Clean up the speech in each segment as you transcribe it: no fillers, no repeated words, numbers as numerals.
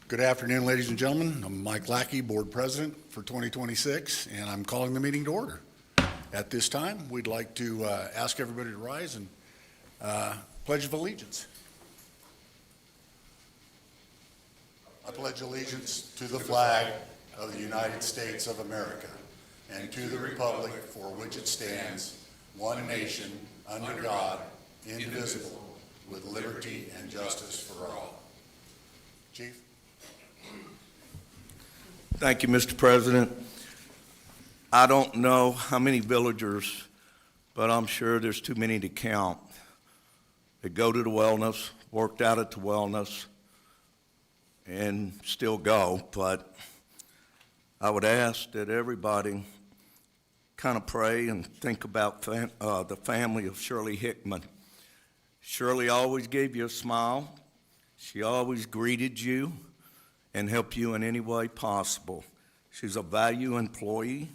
Good afternoon, ladies and gentlemen. I'm Mike Lackey, Board President for 2026, and I'm calling the meeting to order. At this time, we'd like to ask everybody to rise and pledge of allegiance. I pledge allegiance to the flag of the United States of America and to the republic for which it stands, one nation, under God, indivisible, with liberty and justice for all. Chief? Thank you, Mr. President. I don't know how many villagers, but I'm sure there's too many to count, that go to the wellness, worked out at the wellness, and still go. But I would ask that everybody kind of pray and think about the family of Shirley Hickman. Shirley always gave you a smile. She always greeted you and help you in any way possible. She's a value employee,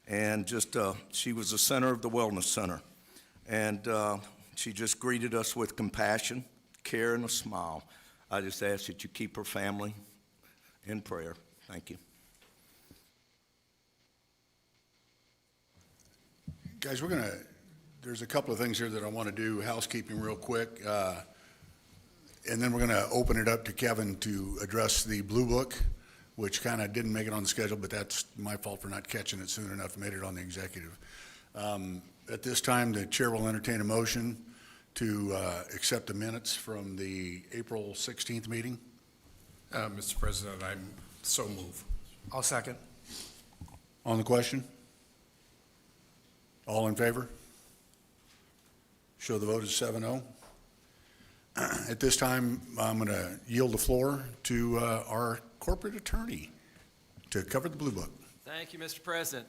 and she was the center of the Wellness Center. And she just greeted us with compassion, care, and a smile. I just ask that you keep her family in prayer. Thank you. Guys, there's a couple of things here that I want to do, housekeeping real quick. And then we're going to open it up to Kevin to address the Blue Book, which kind of didn't make it on the schedule, but that's my fault for not catching it soon enough, made it on the executive. At this time, the chair will entertain a motion to accept the minutes from the April 16th meeting. Mr. President, I so move. I'll second. On the question? All in favor? Show the vote as 7-0. At this time, I'm going to yield the floor to our corporate attorney to cover the Blue Book. Thank you, Mr. President.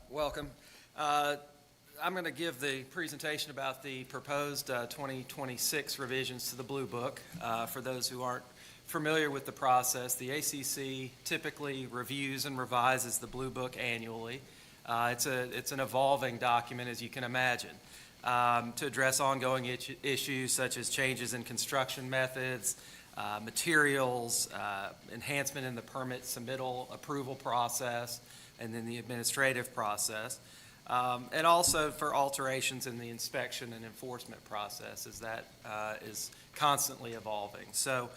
Welcome. I'm going to give the presentation about the proposed 2026 revisions to the Blue Book. For those who aren't familiar with the process, the ACC typically reviews and revises the Blue Book annually. It's an evolving document, as you can imagine, to address ongoing issues such as changes in construction methods, materials, enhancement in the permit submittal approval process, and then the administrative process, and also for alterations in the inspection and enforcement process, as that is constantly evolving. So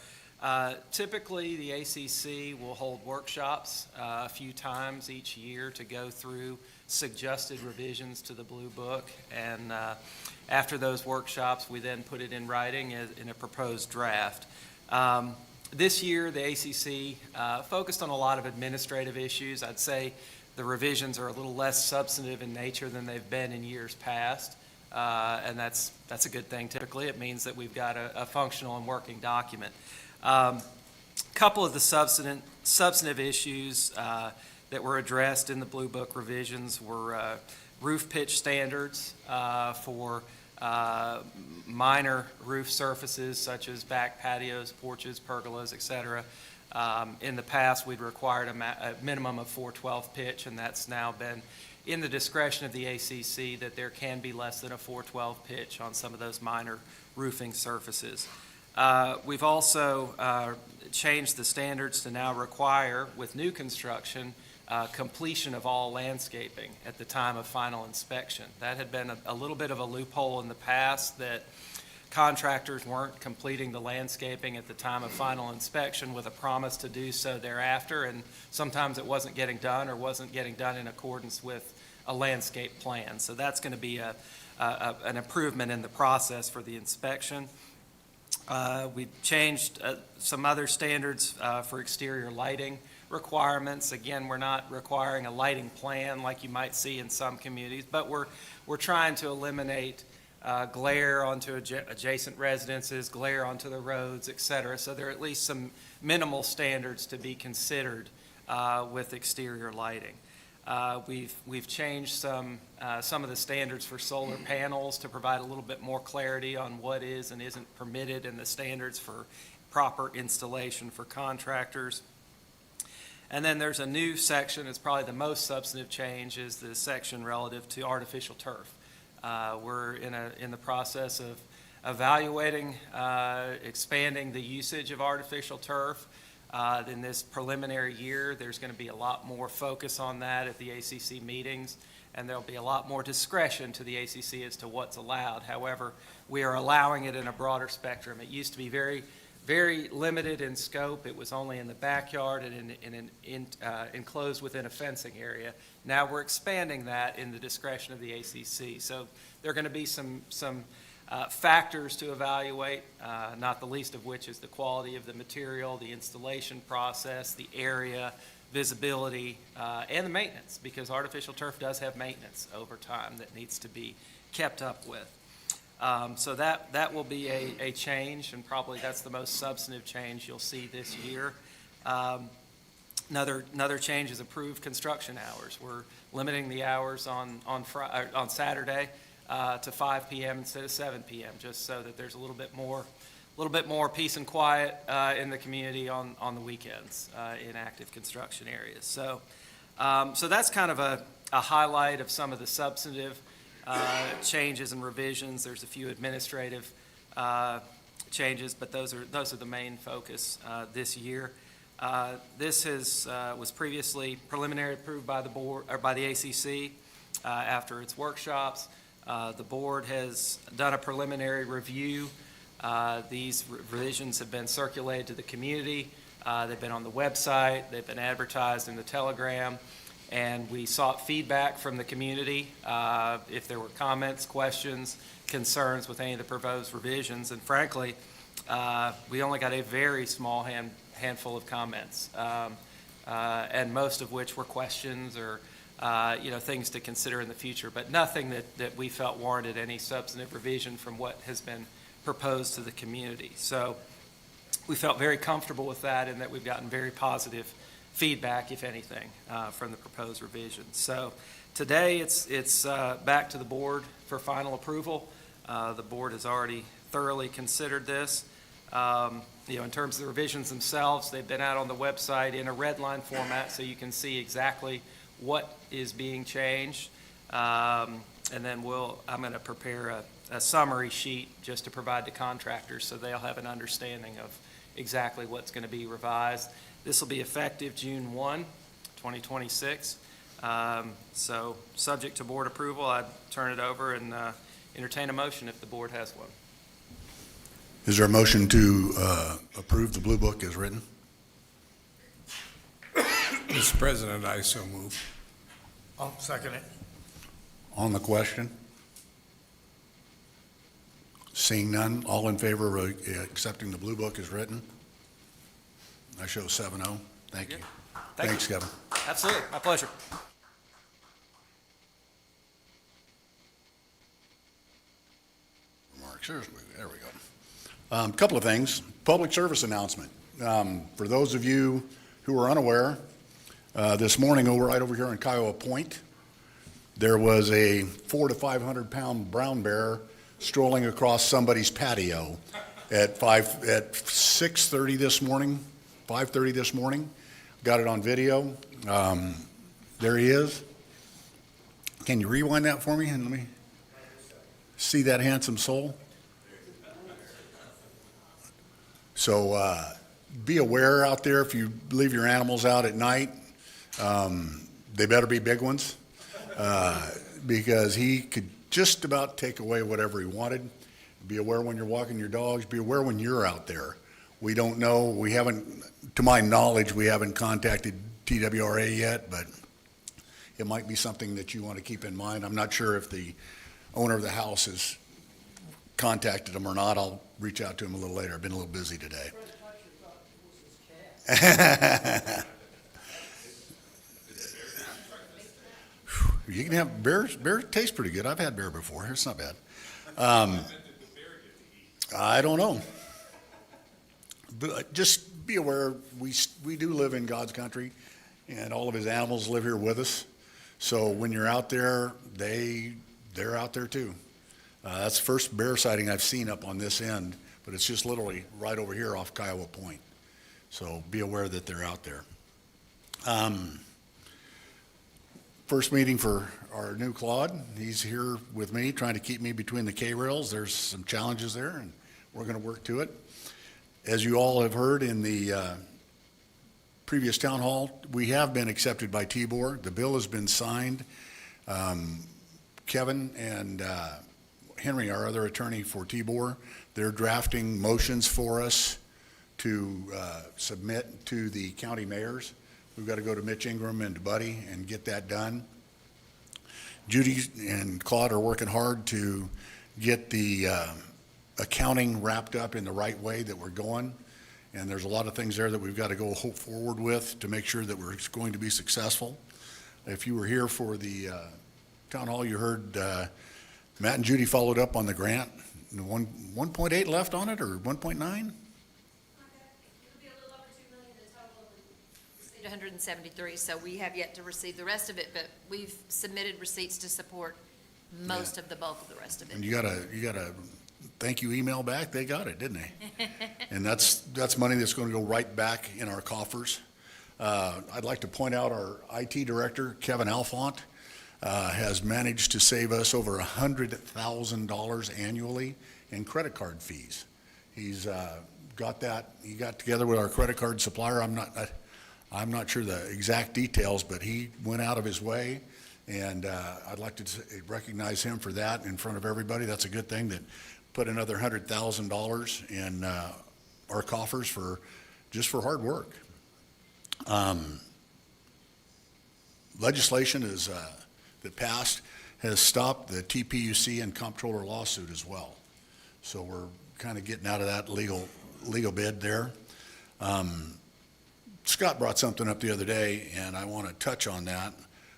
typically the ACC will hold workshops a few times each year to go through suggested revisions to the Blue Book, and after those workshops we then put it in writing in a proposed draft. This year the ACC focused on a lot of administrative issues. I'd say the revisions are a little less substantive in nature than they've been in years past, and that's a good thing. Typically it means that we've got a functional and working document. Couple of the substantive issues that were addressed in the Blue Book revisions were roof pitch standards for minor roof surfaces such as back patios, porches, pergolas, etc. In the past, we'd required a minimum of 412 pitch, and that's now been in the discretion of the ACC that there can be less than a 412 pitch on some of those minor roofing surfaces. We've also changed the standards to now require, with new construction, completion of all landscaping at the time of final inspection. That had been a little bit of a loophole in the past, that contractors weren't completing the landscaping at the time of final inspection with a promise to do so thereafter, and sometimes it wasn't getting done or wasn't getting done in accordance with a landscape plan. So that's going to be an improvement in the process for the inspection. We've changed some other standards for exterior lighting requirements. Again, we're not requiring a lighting plan like you might see in some communities, but we're trying to eliminate glare onto adjacent residences, glare onto the roads, etc. So there are at least some minimal standards to be considered with exterior lighting. We've changed some of the standards for solar panels to provide a little bit more clarity on what is and isn't permitted in the standards for proper installation for contractors. And then there's a new section, it's probably the most substantive change, is the section relative to artificial turf. We're in the process of evaluating expanding the usage of artificial turf. In this preliminary year, there's going to be a lot more focus on that at the ACC meetings, and there'll be a lot more discretion to the ACC as to what's allowed. However, we are allowing it in a broader spectrum. It used to be very, very limited in scope. It was only in the backyard and enclosed within a fencing area. Now we're expanding that in the discretion of the ACC. So there are going to be some factors to evaluate, not the least of which is the quality of the material, the installation process, the area, visibility, and the maintenance, because artificial turf does have maintenance over time that needs to be kept up with. So that will be a change, and probably that's the most substantive change you'll see this year. Another change is approved construction hours. We're limiting the hours on Saturday to 5 p.m. instead of 7 p.m., just so that there's a little bit more peace and quiet in the community on the weekends in active construction areas. So that's kind of a highlight of some of the substantive changes and revisions. There's a few administrative changes, but those are the main focus this year. This was previously preliminary approved by the board or by the ACC after its workshops. The board has done a preliminary review. These revisions have been circulated to the community. They've been on the website. They've been advertised in the Telegram. And we sought feedback from the community if there were comments, questions, concerns with any of the proposed revisions. And frankly, we only got a very small handful of comments, and most of which were questions or things to consider in the future, but nothing that we felt warranted any substantive revision from what has been proposed to the community. So we felt very comfortable with that, and that we've gotten very positive feedback, if anything, from the proposed revisions. So today it's back to the board for final approval. The board has already thoroughly considered this. In terms of the revisions themselves, they've been out on the website in a red line format, so you can see exactly what is being changed. And then I'm going to prepare a summary sheet just to provide to contractors so they'll have an understanding of exactly what's going to be revised. This will be effective June 1, 2026. So subject to board approval, I'd turn it over and entertain a motion if the board has one. Is there a motion to approve the Blue Book as written? Mr. President, I so move. I'll second it. On the question? Seeing none, all in favor of accepting the Blue Book as written? I show 7-0. Thank you. Thanks, Kevin. Absolutely, my pleasure. Remarks. There we go. A couple of things. Public service announcement. For those of you who are unaware, this morning right over here in Kiowa Point, there was a 400 to 500 pound brown bear strolling across somebody's patio at 6:30 this morning, 5:30 this morning. Got it on video. There he is. Can you rewind that for me and let me see that handsome soul? So be aware out there if you leave your animals out at night. They better be big ones because he could just about take away whatever he wanted. Be aware when you're walking your dogs. Be aware when you're out there. We don't know. We haven't, to my knowledge, we haven't contacted TWRA yet, but it might be something that you want to keep in mind. I'm not sure if the owner of the house has contacted him or not. I'll reach out to him a little later. I've been a little busy today. You can have bears. Bear tastes pretty good. I've had bear before. It's not bad. I don't know. But just be aware, we do live in God's country, and all of his animals live here with us. So when you're out there, they're out there too. That's the first bear sighting I've seen up on this end, but it's just literally right over here off Kiowa Point. So be aware that they're out there. First meeting for our new Claude. He's here with me, trying to keep me between the K-rails. There's some challenges there, and we're going to work to it. As you all have heard in the previous town hall, we have been accepted by T-Board. The bill has been signed. Kevin and Henry, our other attorney for T-Board, they're drafting motions for us to submit to the county mayors. We've got to go to Mitch Ingram and to Buddy and get that done. Judy and Claude are working hard to get the accounting wrapped up in the right way that we're going. And there's a lot of things there that we've got to go forward with to make sure that we're going to be successful. If you were here for the town hall, you heard Matt and Judy followed up on the grant. 1.8 left on it, or 1.9? It'll be a little over 2 million in total. We received 173, so we have yet to receive the rest of it, but we've submitted receipts to support most of the bulk of the rest of it. And you got a thank you email back. They got it, didn't they? And that's money that's going to go right back in our coffers. I'd like to point out our IT director, Kevin Alfont, has managed to save us over $100,000 annually in credit card fees. He's got that. He got together with our credit card supplier. I'm not sure the exact details, but he went out of his way, and I'd like to recognize him for that in front of everybody. That's a good thing, that put another $100,000 in our coffers just for hard work. Legislation that passed has stopped the TPUC and comptroller lawsuit as well. So we're kind of getting out of that legal bid there. Scott brought something up the other day, and I want to touch on that,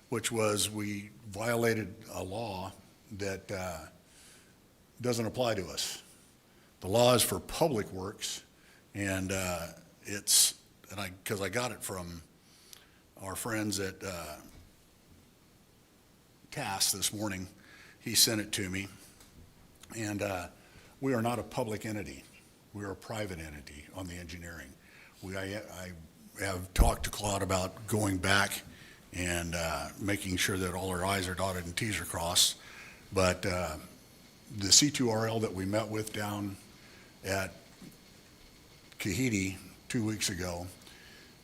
which was we violated a law that doesn't apply to us. The law is for public works, and because I got it from our friends at TAS this morning. He sent it to me, and we are not a public entity. We are a private entity on the engineering. I have talked to Claude about going back and making sure that all our I's are dotted and T's are crossed. But the C2RL that we met with down at Kahiti 2 weeks ago,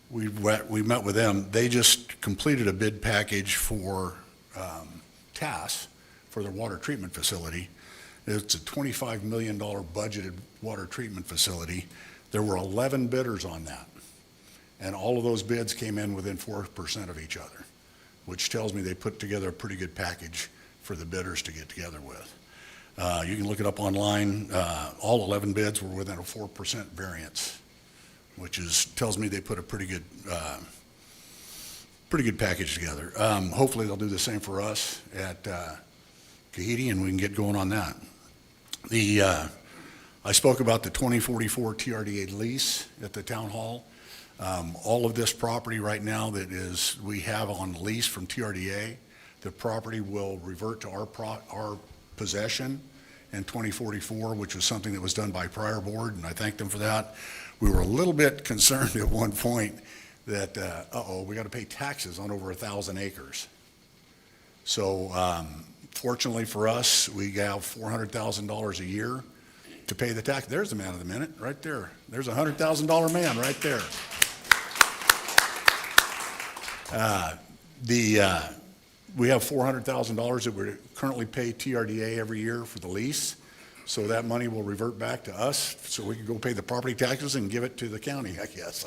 we met with them. They just completed a bid package for TAS for their water treatment facility. It's a $25 million budgeted water treatment facility. There were 11 bidders on that, and all of those bids came in within 4% of each other, which tells me they put together a pretty good package for the bidders to get together with. You can look it up online. All 11 bids were within a 4% variance, which tells me they put a pretty good package together. Hopefully they'll do the same for us at Kahiti, and we can get going on that. I spoke about the 2044 TRDA lease at the town hall. All of this property right now that we have on lease from TRDA, the property will revert to our possession in 2044, which was something that was done by prior board, and I thank them for that. We were a little bit concerned at one point that, we got to pay taxes on over 1,000 acres. So fortunately for us, we have $400,000 a year to pay the tax. There's the man of the minute right there. There's a $100,000 man right there. We have $400,000 that we currently pay TRDA every year for the lease. So that money will revert back to us, so we can go pay the property taxes and give it to the county, I guess.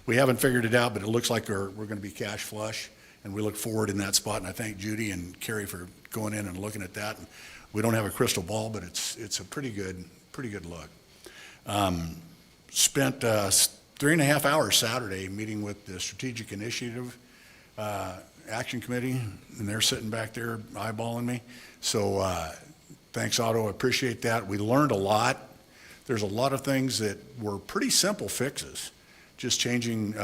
We haven't figured it out, but it looks like we're going to be cash flush, and we look forward in that spot. And I thank Judy and Carrie for going in and looking at that. And we don't have a crystal ball, but it's a pretty good look. Spent 3.5 hours Saturday meeting with the Strategic Initiative Action Committee, and they're sitting back there eyeballing me. So thanks, Otto. I appreciate that. We learned a lot. There's a lot of things that were pretty simple fixes, just changing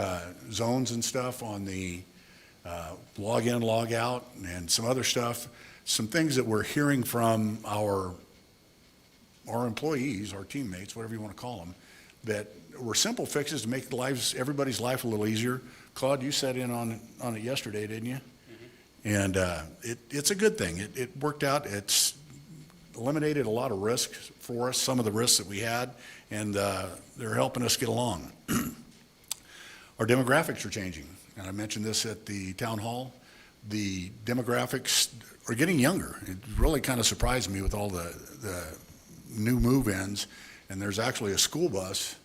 zones and stuff on the log in, log out, and some other stuff. Some things that we're hearing from our employees, our teammates, whatever you want to call them, that were simple fixes to make everybody's life a little easier. Claude, you sat in on it yesterday, didn't you? Mm-hmm. And it's a good thing. It worked out. It's eliminated a lot of risks for us, some of the risks that we had, and they're helping us get along. our demographics are changing. And I mentioned this at the town hall. The demographics are getting younger. It really kind of surprised me with all the new move-ins. And there's actually a school bus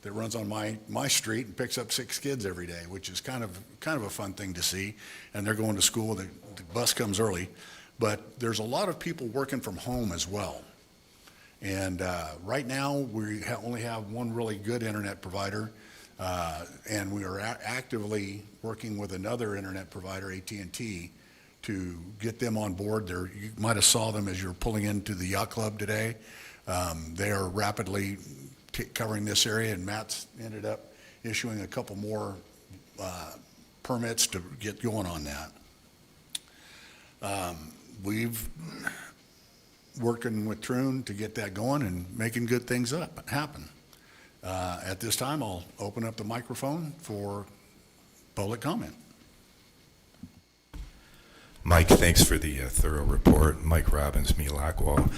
that runs on my street and picks up 6 kids every day, which is kind of a fun thing to see. And they're going to school, the bus comes early. But there's a lot of people working from home as well. And right now, we only have one really good internet provider, and we are actively working with another internet provider, AT&T, to get them on board. You might have saw them as you're pulling into the yacht club today. They are rapidly covering this area, and Matt's ended up issuing a couple more permits to get going on that. We've working with Troon to get that going and making good things happen. At this time, I'll open up the microphone for public comment. Mike, thanks for the thorough report. Mike Robbins, Milagro.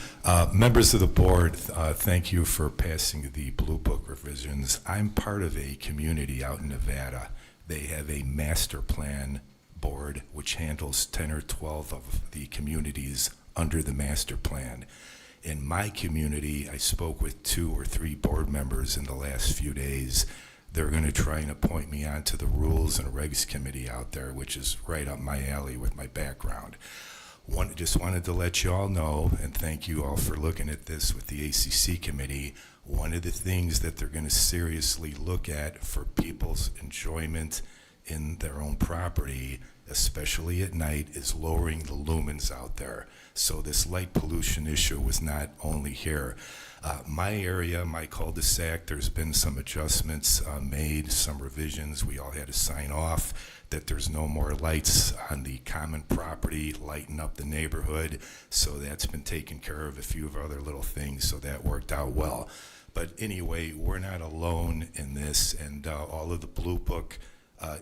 Members of the board, thank you for passing the Bluebook Revisions. I'm part of a community out in Nevada. They have a master plan board which handles 10 or 12 of the communities under the master plan. In my community, I spoke with 2 or 3 board members in the last few days. They're going to try and appoint me onto the Rules and Regs Committee out there, which is right up my alley with my background. Just wanted to let you all know, and thank you all for looking at this with the ACC Committee, one of the things that they're going to seriously look at for people's enjoyment in their own property, especially at night, is lowering the lumens out there. So this light pollution issue was not only here. My area, my cul-de-sac, there's been some adjustments made, some revisions. We all had to sign off that there's no more lights on the common property lighting up the neighborhood. So that's been taken care of, a few of other little things, so that worked out well. But anyway, we're not alone in this, and all of the Blue Book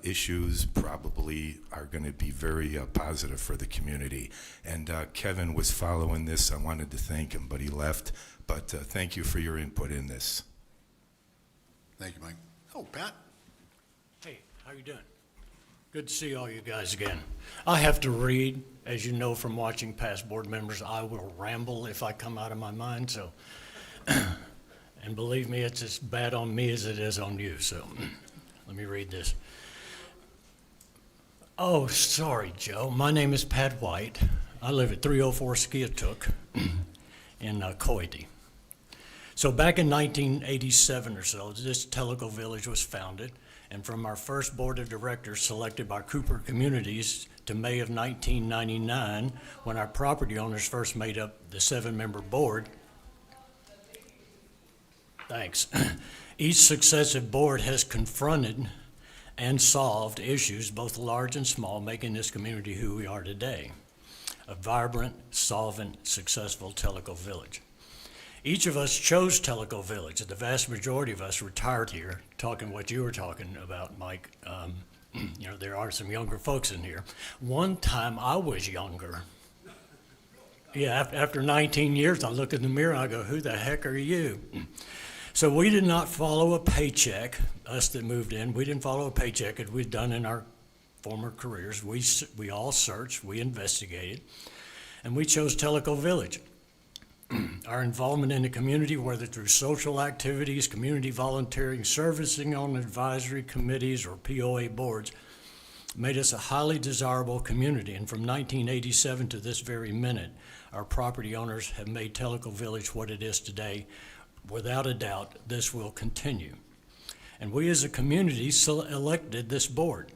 issues probably are going to be very positive for the community. And Kevin was following this. I wanted to thank him, but he left. But thank you for your input in this. Thank you, Mike. Oh, Pat? Hey, how you doing? Good to see all you guys again. I have to read, as you know from watching past board members, I will ramble if I come out of my mind, so. And believe me, it's as bad on me as it is on you, so let me read this. Oh, sorry, Joe. My name is Pat White. I live at 304 Skiatook in Coity. So back in 1987 or so, this Tellico Village was founded, and from our first board of directors selected by Cooper Communities to May of 1999, when our property owners first made up the 7-member board. Thanks. Each successive board has confronted and solved issues both large and small, making this community who we are today. A vibrant, solvent, successful Tellico Village. Each of us chose Tellico Village. The vast majority of us retired here, talking what you were talking about, Mike. You know, there are some younger folks in here. One time I was younger. Yeah, after 19 years, I look in the mirror, I go, who the heck are you? So we did not follow a paycheck, us that moved in. We didn't follow a paycheck as we'd done in our former careers. We all searched, we investigated, and we chose Tellico Village. Our involvement in the community, whether through social activities, community volunteering, servicing on advisory committees, or POA boards, made us a highly desirable community. And from 1987 to this very minute, our property owners have made Tellico Village what it is today. Without a doubt, this will continue. And we as a community elected this board.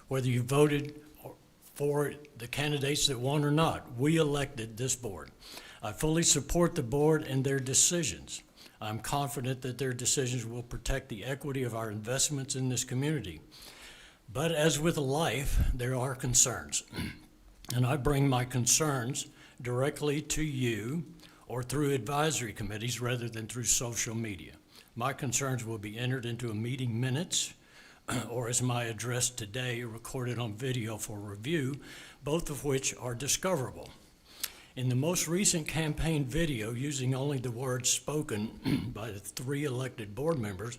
Whether you voted for the candidates that won or not, we elected this board. I fully support the board and their decisions. I'm confident that their decisions will protect the equity of our investments in this community. But as with life, there are concerns. And I bring my concerns directly to you or through advisory committees rather than through social media. My concerns will be entered into a meeting minutes or as my address today recorded on video for review, both of which are discoverable. In the most recent campaign video, using only the words spoken by the 3 elected board members,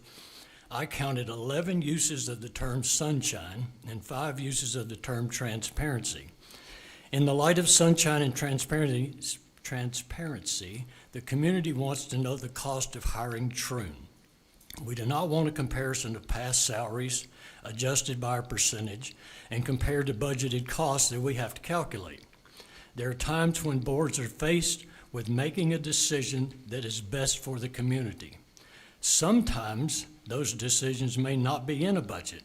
I counted 11 uses of the term sunshine and 5 uses of the term transparency. In the light of sunshine and transparency, the community wants to know the cost of hiring Troon. We do not want a comparison of past salaries adjusted by a percentage and compared to budgeted costs that we have to calculate. There are times when boards are faced with making a decision that is best for the community. Sometimes those decisions may not be in a budget,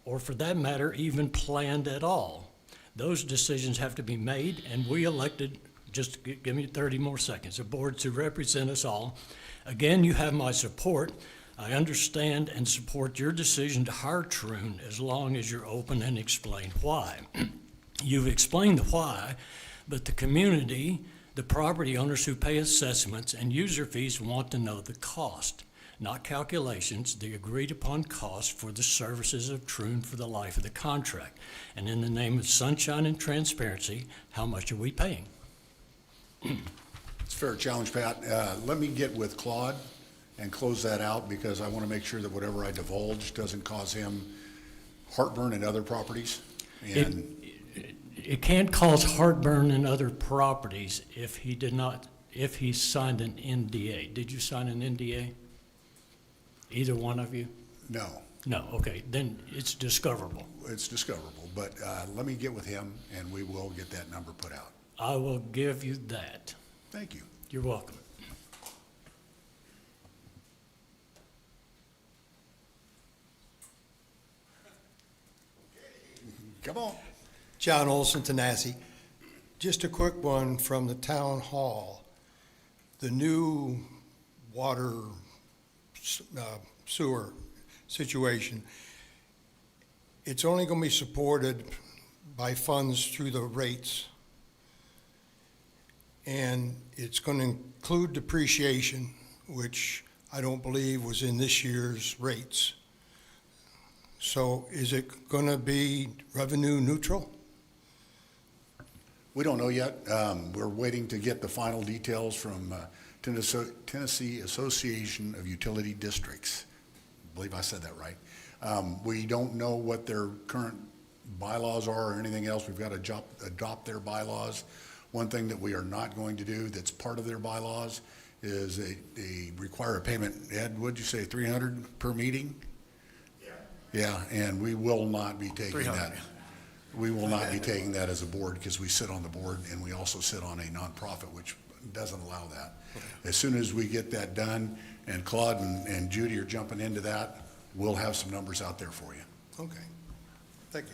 or for that matter, even planned at all. Those decisions have to be made, and we elected, just give me 30 more seconds, a board to represent us all. Again, you have my support. I understand and support your decision to hire Troon as long as you're open and explain why. You've explained the why, but the community, the property owners who pay assessments and user fees want to know the cost, not calculations, the agreed upon cost for the services of Troon for the life of the contract. And in the name of sunshine and transparency, how much are we paying? It's a fair challenge, Pat. Let me get with Claude and close that out, because I want to make sure that whatever I divulge doesn't cause him heartburn in other properties. And It can't cause heartburn in other properties if he signed an NDA. Did you sign an NDA? Either one of you? no, No, okay, then it's discoverable. it's discoverable, but let me get with him and we will get that number put out. I will give you that. Thank you. You're welcome. Come on. John Olson, Tanasi. Just a quick one from the town hall. The new water sewer situation, it's only going to be supported by funds through the rates. And it's going to include depreciation, which I don't believe was in this year's rates. So is it going to be revenue neutral? We don't know yet. We're waiting to get the final details from Tennessee Association of Utility Districts. I believe I said that right. We don't know what their current bylaws are or anything else. We've got to adopt their bylaws. One thing that we are not going to do that's part of their bylaws is they require a payment. Ed, what'd you say, 300 per meeting? Yeah, and we will not be taking that. We will not be taking that as a board, because we sit on the board and we also sit on a nonprofit, which doesn't allow that. As soon as we get that done, and Claude and Judy are jumping into that, we'll have some numbers out there for you. Okay, thank you.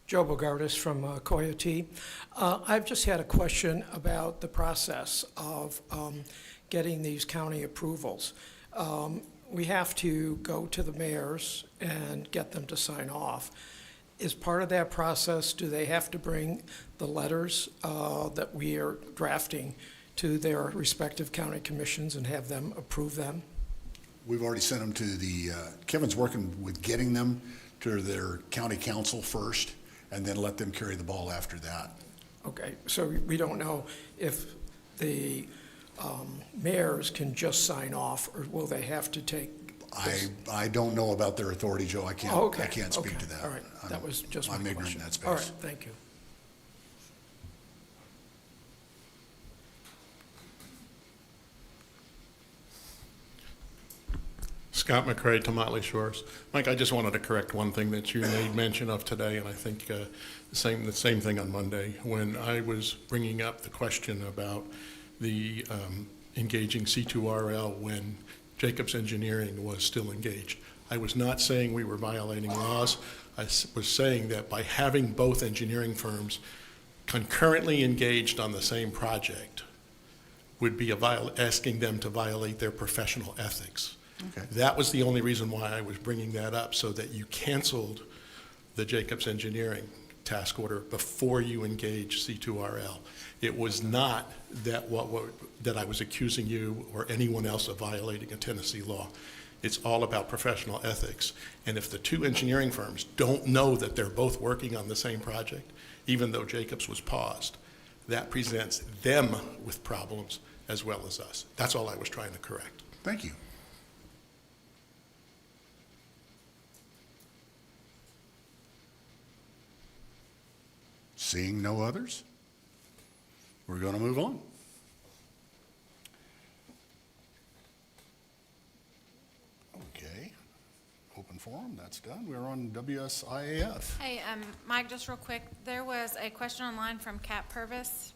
Joe Bogardus from Coyote. I've just had a question about the process of getting these county approvals. We have to go to the mayors and get them to sign off. Is part of that process, do they have to bring the letters that we are drafting to their respective county commissions and have them approve them? We've already sent them to Kevin's working with getting them to their county council first, and then let them carry the ball after that. Okay, so we don't know if the mayors can just sign off, or will they have to take? I don't know about their authority, Joe. I can't, Oh, okay, I can't speak okay, to that. all right, that was just my I'm ignorant question. in that space. All right, thank you. Scott McCray, Tomotley Shores. Mike, I just wanted to correct one thing that you made mention of today, and I think the same thing on Monday, when I was bringing up the question about the engaging C2RL when Jacobs Engineering was still engaged. I was not saying we were violating laws. I was saying that by having both engineering firms concurrently engaged on the same project would be asking them to violate their professional ethics. Okay. That was the only reason why I was bringing that up, so that you canceled the Jacobs Engineering task order before you engaged C2RL. It was not that that I was accusing you or anyone else of violating a Tennessee law. It's all about professional ethics. And if the two engineering firms don't know that they're both working on the same project, even though Jacobs was paused, that presents them with problems as well as us. That's all I was trying to correct. Thank you. Seeing no others, we're going to move on. Okay, open forum, that's done. We're on WSIAF. Hey, Mike, just real quick, there was a question online from Cat Purvis.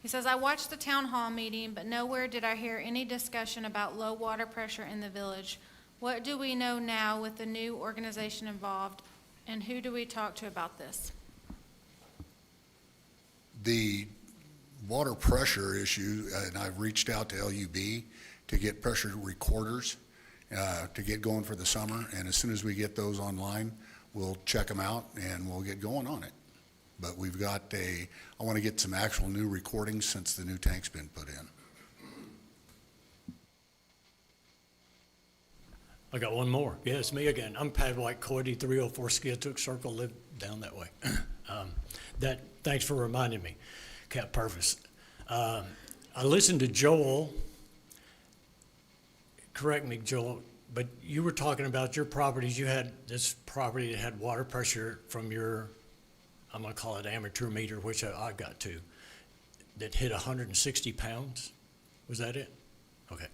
He says, I watched the town hall meeting, but nowhere did I hear any discussion about low water pressure in the village. What do we know now with the new organization involved, and who do we talk to about this? The water pressure issue, and I've reached out to LUB to get pressure recorders to get going for the summer, and as soon as we get those online, we'll check them out and we'll get going on it. But we've got I want to get some actual new recordings since the new tank's been put in. I got one more. Yeah, it's me again. I'm Pat White, Coyote 304 Skiatook Circle, live down that way. Thanks for reminding me, Cap Purvis. I listened to Joel. Correct me, Joel, but you were talking about your properties. You had this property that had water pressure from your, I'm gonna call it amateur meter, which I got to, that hit 160 pounds. Was that it? Okay.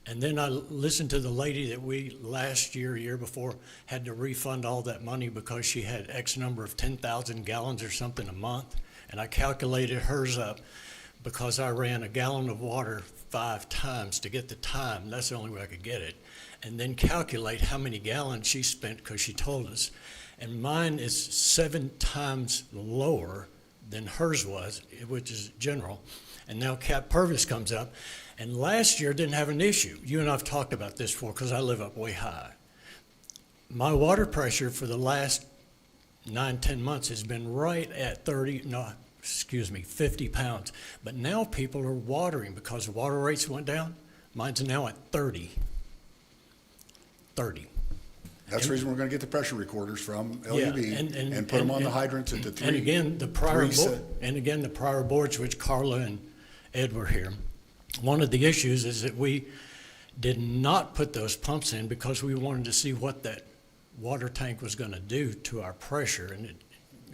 And then I listened to the lady that we last year before, had to refund all that money because she had X number of 10,000 gallons or something a month. And I calculated hers up because I ran a gallon of water 5 times to get the time. That's the only way I could get it. And then calculate how many gallons she spent, because she told us. And mine is 7 times lower than hers was, which is general. And now Cap Purvis comes up. And last year didn't have an issue. You and I have talked about this before because I live up way high. My water pressure for the last 9-10 months has been right at 50 pounds. But now people are watering because the water rates went down. Mine's now at 30. 30. That's the reason we're going to get the pressure recorders from LUB Yeah, and put them on the hydrants at the three. And again, the prior boards, which Carla and Ed were here, one of the issues is that we did not put those pumps in because we wanted to see what that water tank was going to do to our pressure, and it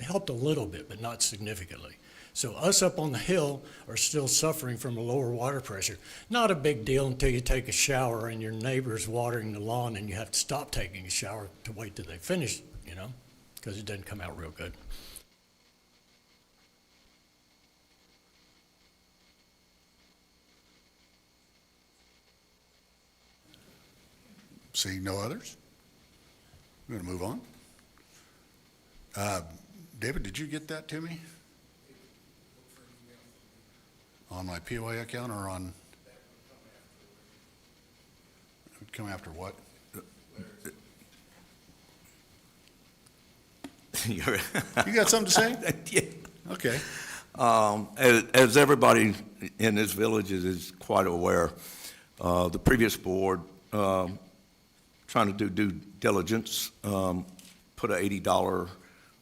helped a little bit, but not significantly. So us up on the hill are still suffering from a lower water pressure. Not a big deal until you take a shower and your neighbor's watering the lawn and you have to stop taking a shower to wait till they finish, because it doesn't come out real good. Seeing no others, we're going to move on. David, did you get that to me? On my POA account or on? It would come after what? You got something to say? Yeah. Okay. As everybody in this village is quite aware, the previous board, trying to do due diligence, put a $80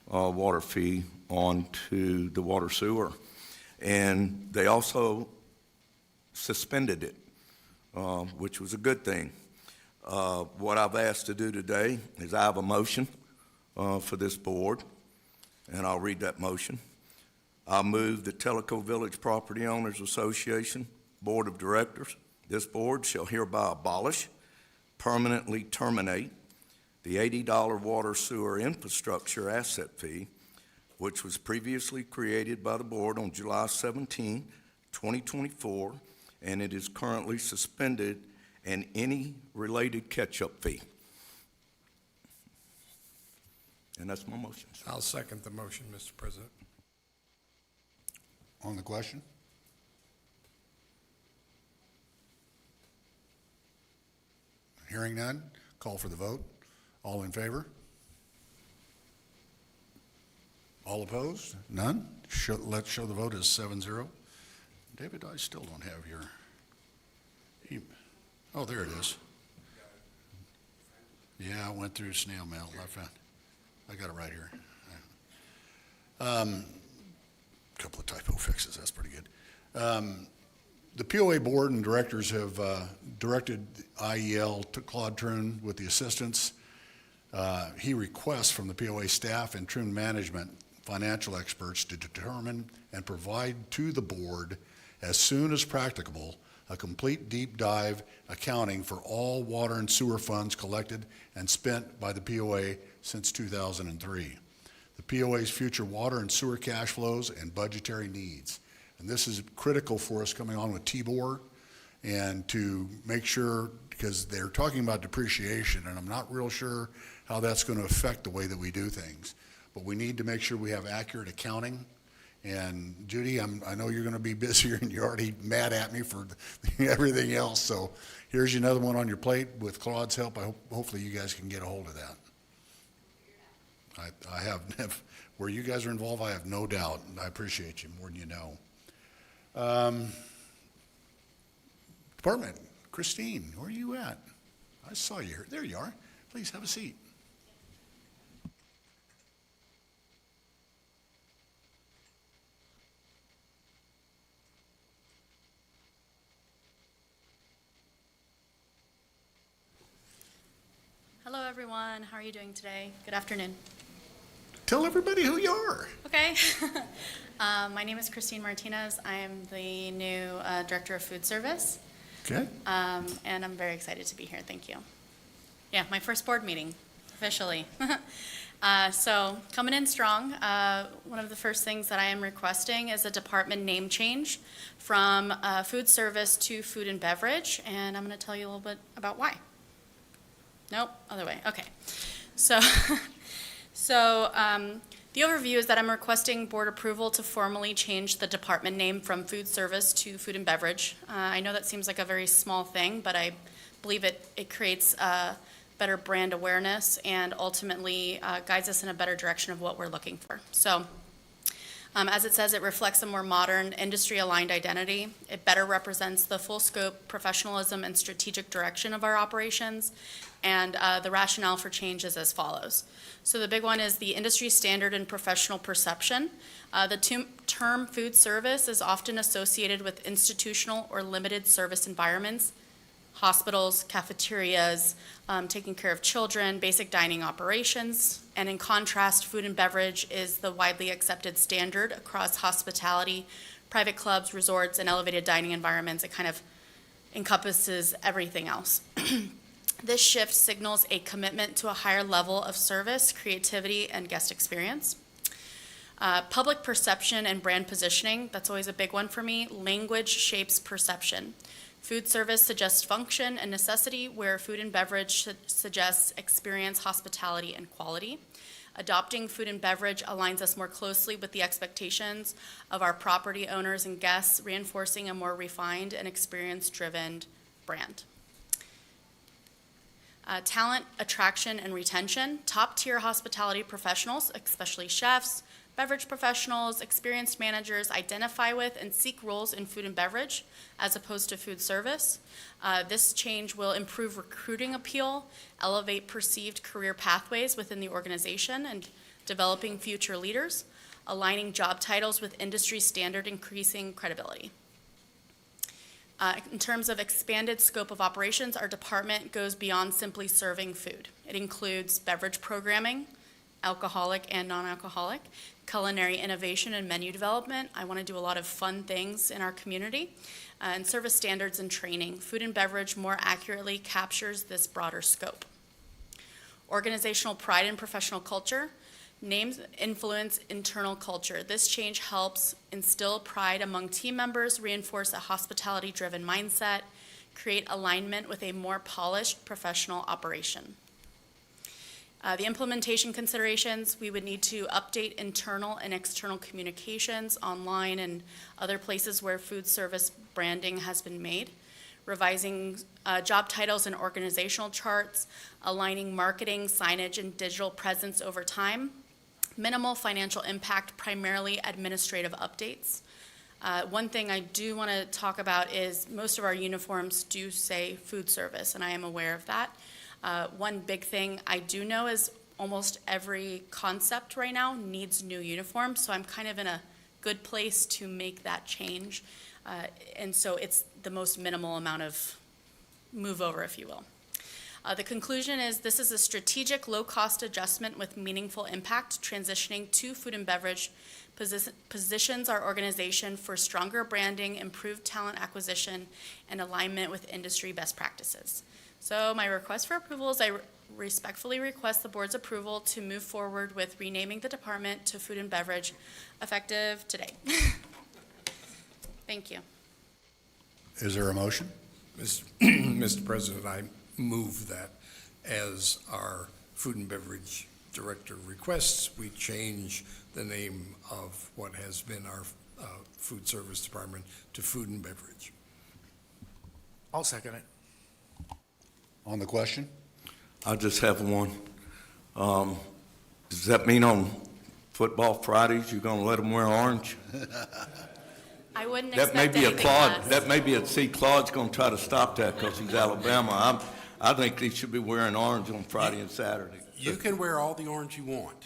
water fee onto the water sewer. And they also suspended it, which was a good thing. What I've asked to do today is I have a motion for this board, and I'll read that motion. I move the Tellico Village Property Owners Association Board of Directors. This board shall hereby abolish, permanently terminate the $80 water sewer infrastructure asset fee, which was previously created by the board on July 17, 2024, and it is currently suspended, and any related catch-up fee. And that's my motion. I'll second the motion, Mr. President. On the question? Hearing none, call for the vote. All in favor? All opposed? None? Let's show the vote as 7-0. David, I still don't have your, oh, there it is. Yeah, I went through snail mail. I got it right here. couple of typo fixes, that's pretty good. The POA Board and directors have directed IEL to Claude Trune with the assistance. He requests from the POA staff and Trune management financial experts to determine and provide to the board as soon as practicable a complete deep dive accounting for all water and sewer funds collected and spent by the POA since 2003. The POA's future water and sewer cash flows and budgetary needs. And this is critical for us coming on with TBOR and to make sure, because they're talking about depreciation, and I'm not real sure how that's going to affect the way that we do things. But we need to make sure we have accurate accounting. And Judy, I know you're going to be busier and you're already mad at me for everything else. So here's another one on your plate. With Claude's help, hopefully you guys can get a hold of that. I have, where you guys are involved, I have no doubt. I appreciate you more than you know. Department, Christine, where are you at? I saw you here. There you are. Please have a seat. Hello, everyone. How are you doing today? Good afternoon. Tell everybody who you are. Okay. My name is Christine Martinez. I am the new Director of Food Service, Okay. and I'm very excited to be here. Thank you. Yeah, my first board meeting, officially. So coming in strong, one of the first things that I am requesting is a department name change from food service to food and beverage, and I'm going to tell you a little bit about why. Nope, other way. Okay. So, the overview is that I'm requesting board approval to formally change the department name from food service to food and beverage. I know that seems like a very small thing, but I believe it creates better brand awareness and ultimately guides us in a better direction of what we're looking for. So, as it says, it reflects a more modern, industry-aligned identity. It better represents the full scope, professionalism, and strategic direction of our operations. And the rationale for change is as follows. So the big one is the industry standard and professional perception. The term food service is often associated with institutional or limited service environments, hospitals, cafeterias, taking care of children, basic dining operations. And in contrast, food and beverage is the widely accepted standard across hospitality, private clubs, resorts, and elevated dining environments. It kind of encompasses everything else. This shift signals a commitment to a higher level of service, creativity, and guest experience. Public perception and brand positioning, that's always a big one for me. Language shapes perception. Food service suggests function and necessity, where food and beverage suggests experience, hospitality, and quality. Adopting food and beverage aligns us more closely with the expectations of our property owners and guests, reinforcing a more refined and experience-driven brand. Talent, attraction, and retention. Top-tier hospitality professionals, especially chefs, beverage professionals, experienced managers, identify with and seek roles in food and beverage as opposed to food service. This change will improve recruiting appeal, elevate perceived career pathways within the organization, and developing future leaders, aligning job titles with industry standard, increasing credibility. In terms of expanded scope of operations, our department goes beyond simply serving food. It includes beverage programming, alcoholic and non-alcoholic, culinary innovation and menu development. I want to do a lot of fun things in our community, and service standards and training. Food and beverage more accurately captures this broader scope. Organizational pride and professional culture. Names influence internal culture. This change helps instill pride among team members, reinforce a hospitality-driven mindset, create alignment with a more polished professional operation. The implementation considerations, we would need to update internal and external communications online and other places where food service branding has been made. Revising job titles and organizational charts, aligning marketing, signage, and digital presence over time. Minimal financial impact, primarily administrative updates. One thing I do want to talk about is most of our uniforms do say food service, and I am aware of that. One big thing I do know is almost every concept right now needs new uniforms, so I'm kind of in a good place to make that change. And so it's the most minimal amount of move over, if you will. The conclusion is this is a strategic, low-cost adjustment with meaningful impact. Transitioning to food and beverage positions our organization for stronger branding, improved talent acquisition, and alignment with industry best practices. So my request for approval is I respectfully request the board's approval to move forward with renaming the department to food and beverage effective today. Thank you. Is there a motion? Mr. President, I move that as our food and beverage director requests, we change the name of what has been our food service department to food and beverage. I'll second it. On the question? I just have one. Does that mean on football Fridays, you're gonna let them wear orange? I wouldn't That may expect be a anything Claude, less. that may be a, see, Claude's gonna try to stop that because he's Alabama. I think they should be wearing orange on Friday and Saturday. You can wear all the orange you want.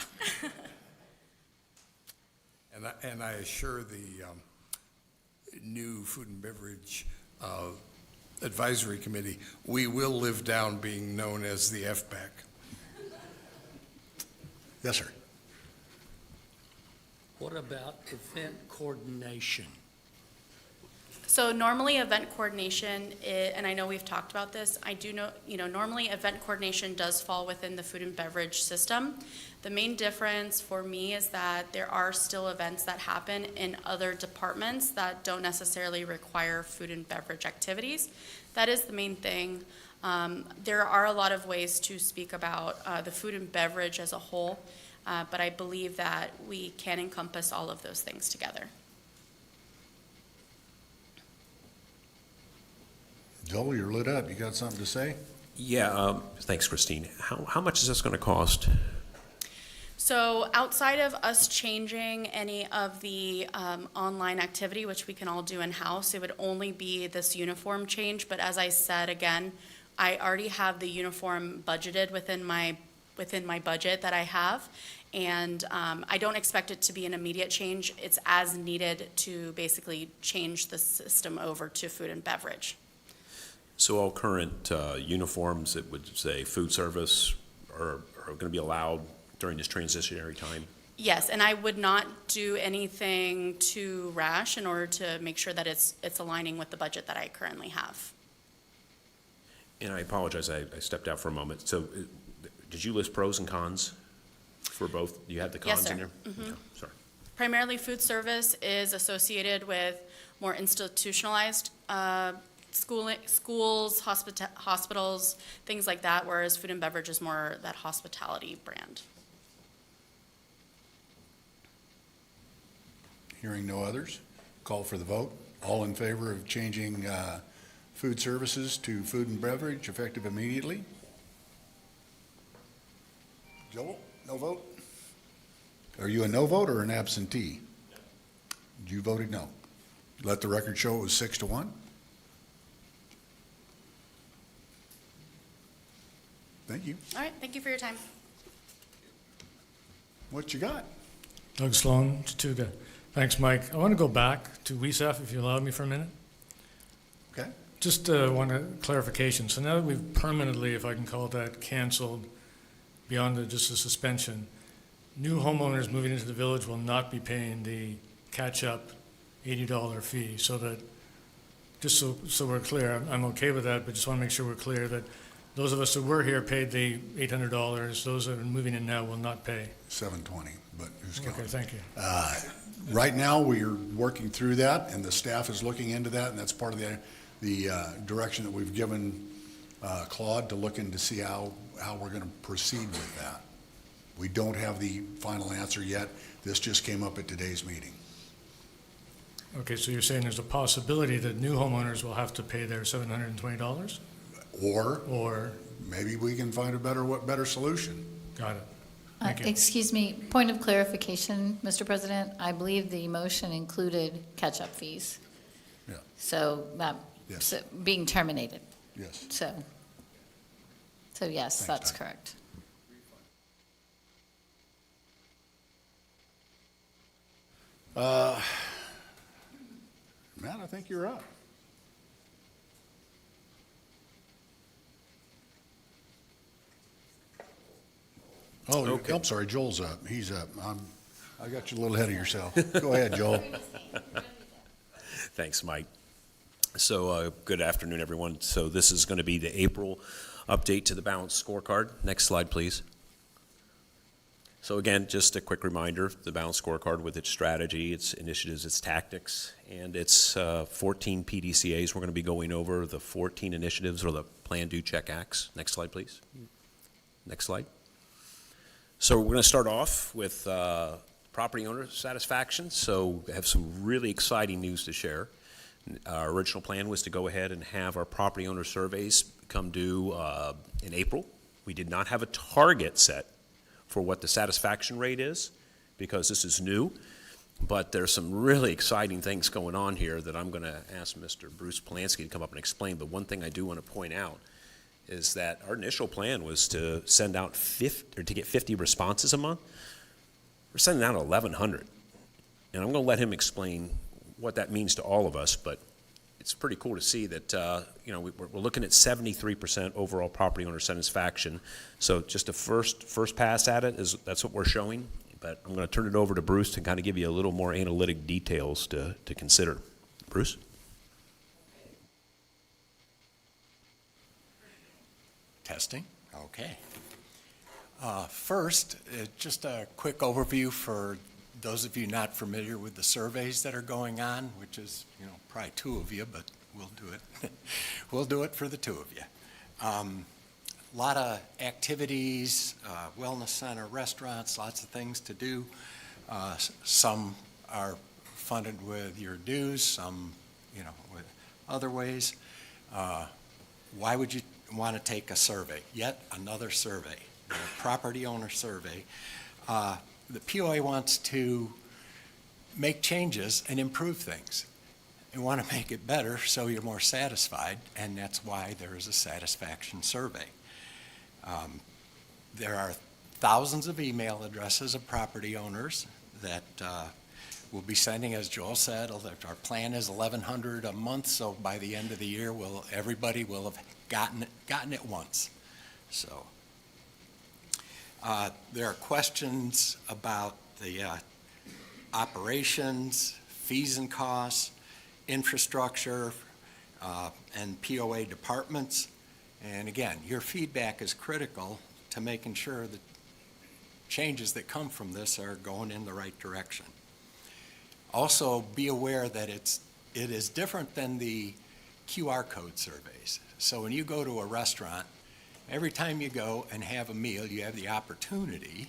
And I assure the new food and beverage advisory committee, we will live down being known as the FBAC. Yes, sir. What about event coordination? So normally event coordination, and I know we've talked about this, I do know, normally event coordination does fall within the food and beverage system. The main difference for me is that there are still events that happen in other departments that don't necessarily require food and beverage activities. That is the main thing. There are a lot of ways to speak about the food and beverage as a whole, but I believe that we can encompass all of those things together. Joel, you're lit up. You got something to say? Yeah, thanks, Christine. How much is this going to cost? So outside of us changing any of the online activity, which we can all do in-house, it would only be this uniform change. But as I said, again, I already have the uniform budgeted within my budget that I have. And I don't expect it to be an immediate change. It's as needed to basically change the system over to food and beverage. So all current uniforms that would say food service are going to be allowed during this transitionary time? Yes, and I would not do anything too rash in order to make sure that it's aligning with the budget that I currently have. And I apologize, I stepped out for a moment. So did you list pros and cons for both? You had the Yes, cons in sir. there? Mhm. No, sorry. Primarily, food service is associated with more institutionalized schools, hospitals, things like that, whereas food and beverage is more that hospitality brand. Hearing no others, call for the vote. All in favor of changing food services to food and beverage effective immediately? Joel, no vote? Are you a no vote or an absentee? You voted no. Let the record show it was 6-1. Thank you. All right, thank you for your time. What you got? Doug Sloan, Chattooga. Thanks, Mike. I want to go back to WSIA, if you allow me for a minute. Okay. Just want a clarification. So now that we've permanently, if I can call it that, canceled beyond just a suspension, new homeowners moving into the village will not be paying the catch-up $80 fee. So that, just so we're clear, I'm okay with that, but just want to make sure we're clear that those of us who were here paid the $800. Those that are moving in now will not pay. $720, but who's counting? Okay, thank you. Right now, we are working through that, and the staff is looking into that, and that's part of the direction that we've given Claude to look into see how we're going to proceed with that. We don't have the final answer yet. This just came up at today's meeting. Okay, so you're saying there's a possibility that new homeowners will have to pay their $720? Or maybe we can find a better solution. Got it. Thank you. Excuse me, point of clarification, Mr. President. I believe the motion included catch-up fees. Yeah. So that, Yes. so being terminated. Yes. So yes, Thanks, that's Doc. correct. Matt, I think you're up. Oh, Okay. I'm sorry, Joel's up. He's up. I got you a little ahead of yourself. Go ahead, Joel. Thanks, Mike. So, good afternoon, everyone. So this is going to be the April update to the balanced scorecard. Next slide, please. So again, just a quick reminder, the balanced scorecard with its strategy, its initiatives, its tactics, and its 14 PDCAs. We're going to be going over the 14 initiatives or the Plan, Do, Check, Acts. Next slide, please. Next slide. So we're going to start off with property owner satisfaction. So I have some really exciting news to share. Our original plan was to go ahead and have our property owner surveys come due in April. We did not have a target set for what the satisfaction rate is because this is new, but there's some really exciting things going on here that I'm going to ask Mr. Bruce Polanski to come up and explain. But one thing I do want to point out is that our initial plan was to send out 50, or to get 50 responses a month. We're sending out 1,100. And I'm going to let him explain what that means to all of us, but it's pretty cool to see that, we're looking at 73% overall property owner satisfaction. So just a first pass at it, that's what we're showing. But I'm going to turn it over to Bruce to kind of give you a little more analytic details to consider. Bruce? Testing, okay. First, just a quick overview for those of you not familiar with the surveys that are going on, which is, probably two of you, but we'll do it. We'll do it for the two of you. A lot of activities, wellness center, restaurants, lots of things to do. Some are funded with your dues, some, with other ways. Why would you want to take a survey? Yet another survey, the property owner survey. The POA wants to make changes and improve things. You want to make it better so you're more satisfied, and that's why there is a satisfaction survey. There are thousands of email addresses of property owners that we'll be sending, as Joel said. Our plan is 1,100 a month, so by the end of the year, everybody will have gotten it once. So there are questions about the operations, fees and costs, infrastructure, and POA departments. And again, your feedback is critical to making sure that changes that come from this are going in the right direction. Also, be aware that it is different than the QR code surveys. So when you go to a restaurant, every time you go and have a meal, you have the opportunity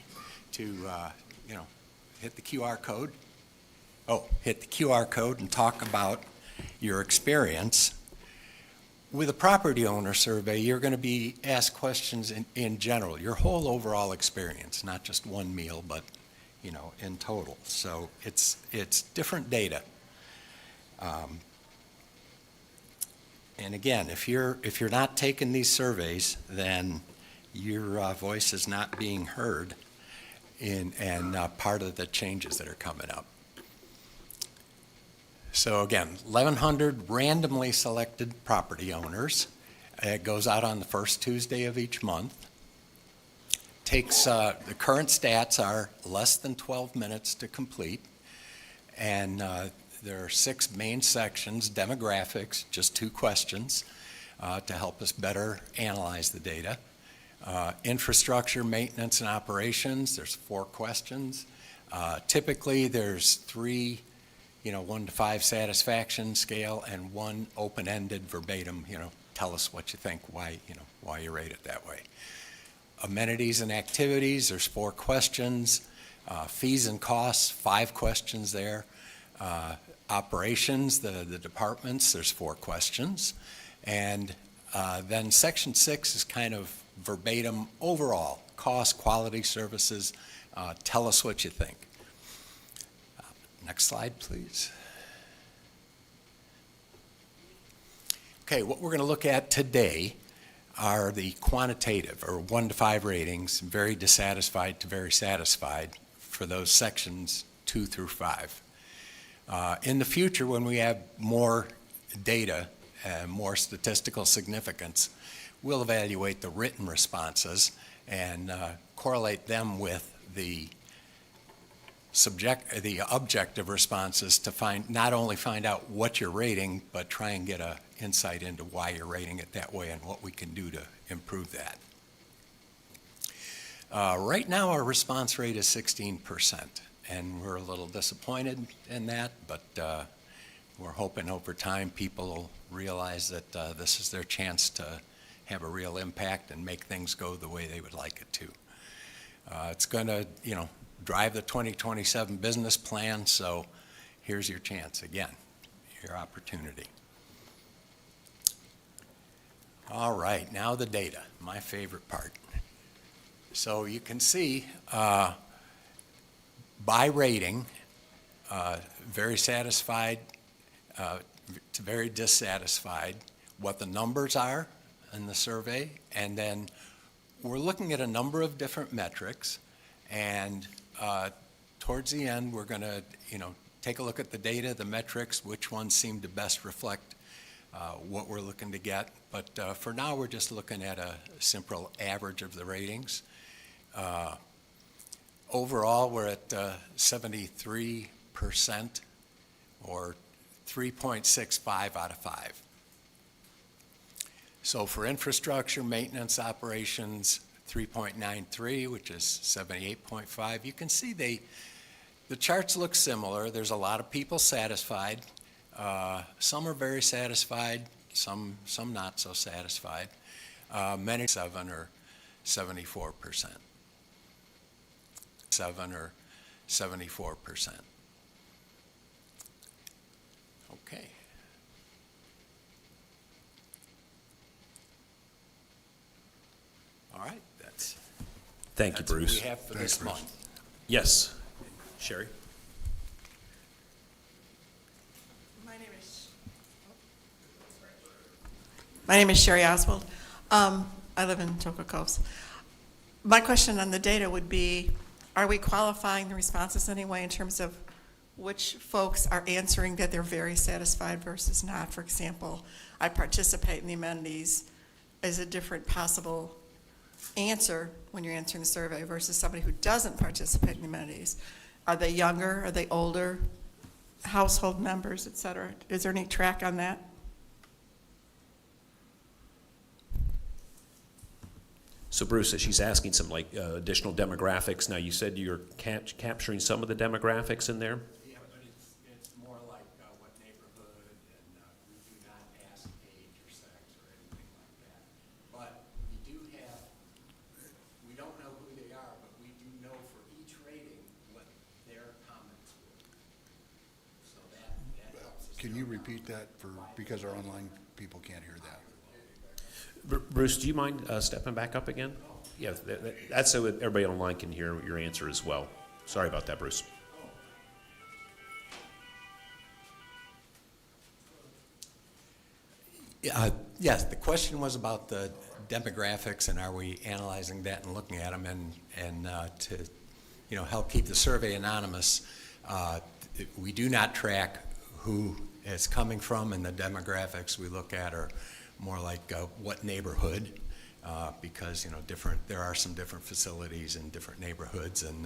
to, hit the QR code. Hit the QR code and talk about your experience. With a property owner survey, you're going to be asked questions in general, your whole overall experience, not just one meal, but, in total. So it's different data. And again, if you're not taking these surveys, then your voice is not being heard and part of the changes that are coming up. So again, 1,100 randomly selected property owners. It goes out on the first Tuesday of each month. Takes, the current stats are less than 12 minutes to complete. And there are 6 main sections: demographics, just 2 questions to help us better analyze the data. Infrastructure, maintenance, and operations, there's 4 questions. Typically, there's 3, 1 to 5 satisfaction scale and 1 open-ended verbatim, tell us what you think, why you rate it that way. Amenities and activities, there's 4 questions. Fees and costs, 5 questions there. Operations, the departments, there's 4 questions. And then section 6 is kind of verbatim overall, cost, quality, services, tell us what you think. Next slide, please. Okay, what we're going to look at today are the quantitative, or 1 to 5 ratings, very dissatisfied to very satisfied, for those sections 2 through 5. In the future, when we have more data, more statistical significance, we'll evaluate the written responses and correlate them with the objective responses to not only find out what you're rating, but try and get an insight into why you're rating it that way and what we can do to improve that. Right now, our response rate is 16%, and we're a little disappointed in that, but we're hoping over time people will realize that this is their chance to have a real impact and make things go the way they would like it to. It's going to, drive the 2027 business plan, so here's your chance again, your opportunity. All right, now the data, my favorite part. So you can see by rating, very satisfied to very dissatisfied, what the numbers are in the survey, and then we're looking at a number of different metrics, and towards the end, we're going to, take a look at the data, the metrics, which ones seem to best reflect what we're looking to get. But for now, we're just looking at a simple average of the ratings. Overall, we're at 73%, or 3.65 out of 5. So for infrastructure, maintenance, operations, 3.93, which is 78.5. You can see the charts look similar. There's a lot of people satisfied. Some are very satisfied, some not so satisfied. Many 7 or 74%. 7 or 74%. Okay. All right, that's Thank you, Bruce. what we have for this month. Yes, Sherry? My name is Sherry Oswald. I live in Tococo's. My question on the data would be, are we qualifying the responses anyway in terms of which folks are answering that they're very satisfied versus not? For example, I participate in the amenities is a different possible answer when you're answering the survey versus somebody who doesn't participate in the amenities. Are they younger? Are they older? Household members, et cetera? Is there any track on that? So Bruce, she's asking some additional demographics. Now, you said you're capturing some of the demographics in there? Yeah, but it's more like what neighborhood, and we do not ask age or sex or anything like that. But we don't know who they are, but we do know for each rating what their comments were. So that helps us. Can you repeat that because our online people can't hear that? Bruce, do you mind stepping back up again? Yeah, that's so that everybody online can hear your answer as well. Sorry about that, Bruce. Yes, the question was about the demographics and are we analyzing that and looking at them and to help keep the survey anonymous. We do not track who it's coming from, and the demographics we look at are more like what neighborhood, because there are some different facilities in different neighborhoods, and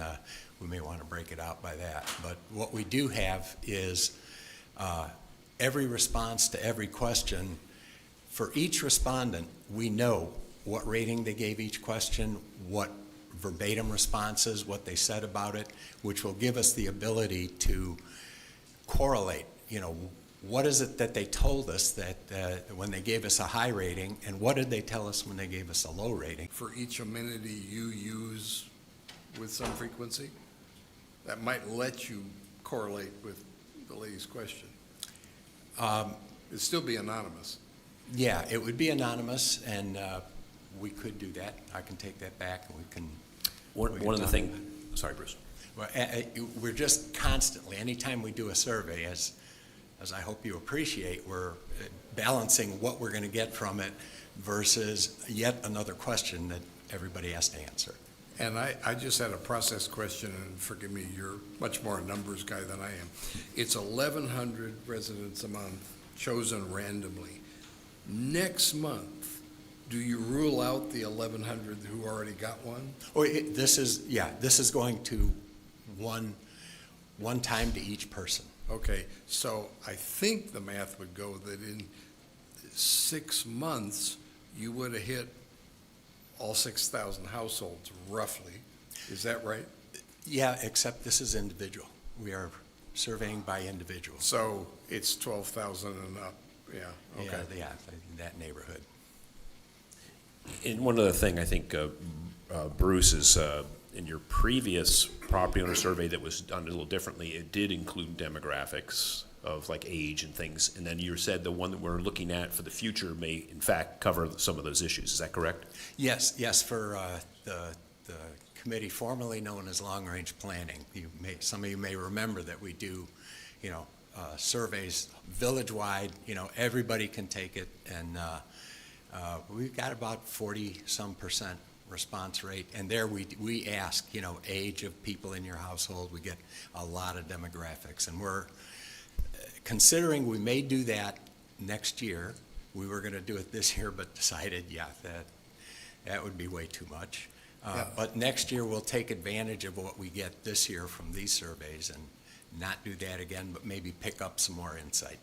we may want to break it out by that. But what we do have is every response to every question. For each respondent, we know what rating they gave each question, what verbatim responses, what they said about it, which will give us the ability to correlate, what is it that they told us that when they gave us a high rating, and what did they tell us when they gave us a low rating? For each amenity you use with some frequency, that might let you correlate with the lady's question. It'd still be anonymous. Yeah, it would be anonymous, and we could do that. I can take that back, and we can. One of the things, sorry, Bruce. Well, we're just constantly, anytime we do a survey, as I hope you appreciate, we're balancing what we're going to get from it versus yet another question that everybody has to answer. And I just had a process question, and forgive me, you're much more a numbers guy than I am. It's 1,100 residents a month chosen randomly. Next month, do you rule out the 1,100 who already got one? Oh, this is going to one time to each person. Okay, so I think the math would go that in 6 months, you would have hit all 6,000 households roughly. Is that right? Yeah, except this is individual. We are surveying by individual. So it's 12,000 and up, yeah, okay. Yeah, in that neighborhood. And one other thing, I think, Bruce, is in your previous property owner survey that was done a little differently, it did include demographics of like age and things. And then you said the one that we're looking at for the future may, in fact, cover some of those issues. Is that correct? Yes, for the committee formerly known as long-range planning. Some of you may remember that we do, surveys village-wide. Everybody can take it, and we've got about 40-some% response rate. And there we ask, age of people in your household. We get a lot of demographics, and we're considering we may do that next year. We were going to do it this year, but decided, that would be way too much. But next year, we'll take advantage of what we get this year from these surveys and not do that again, but maybe pick up some more insight.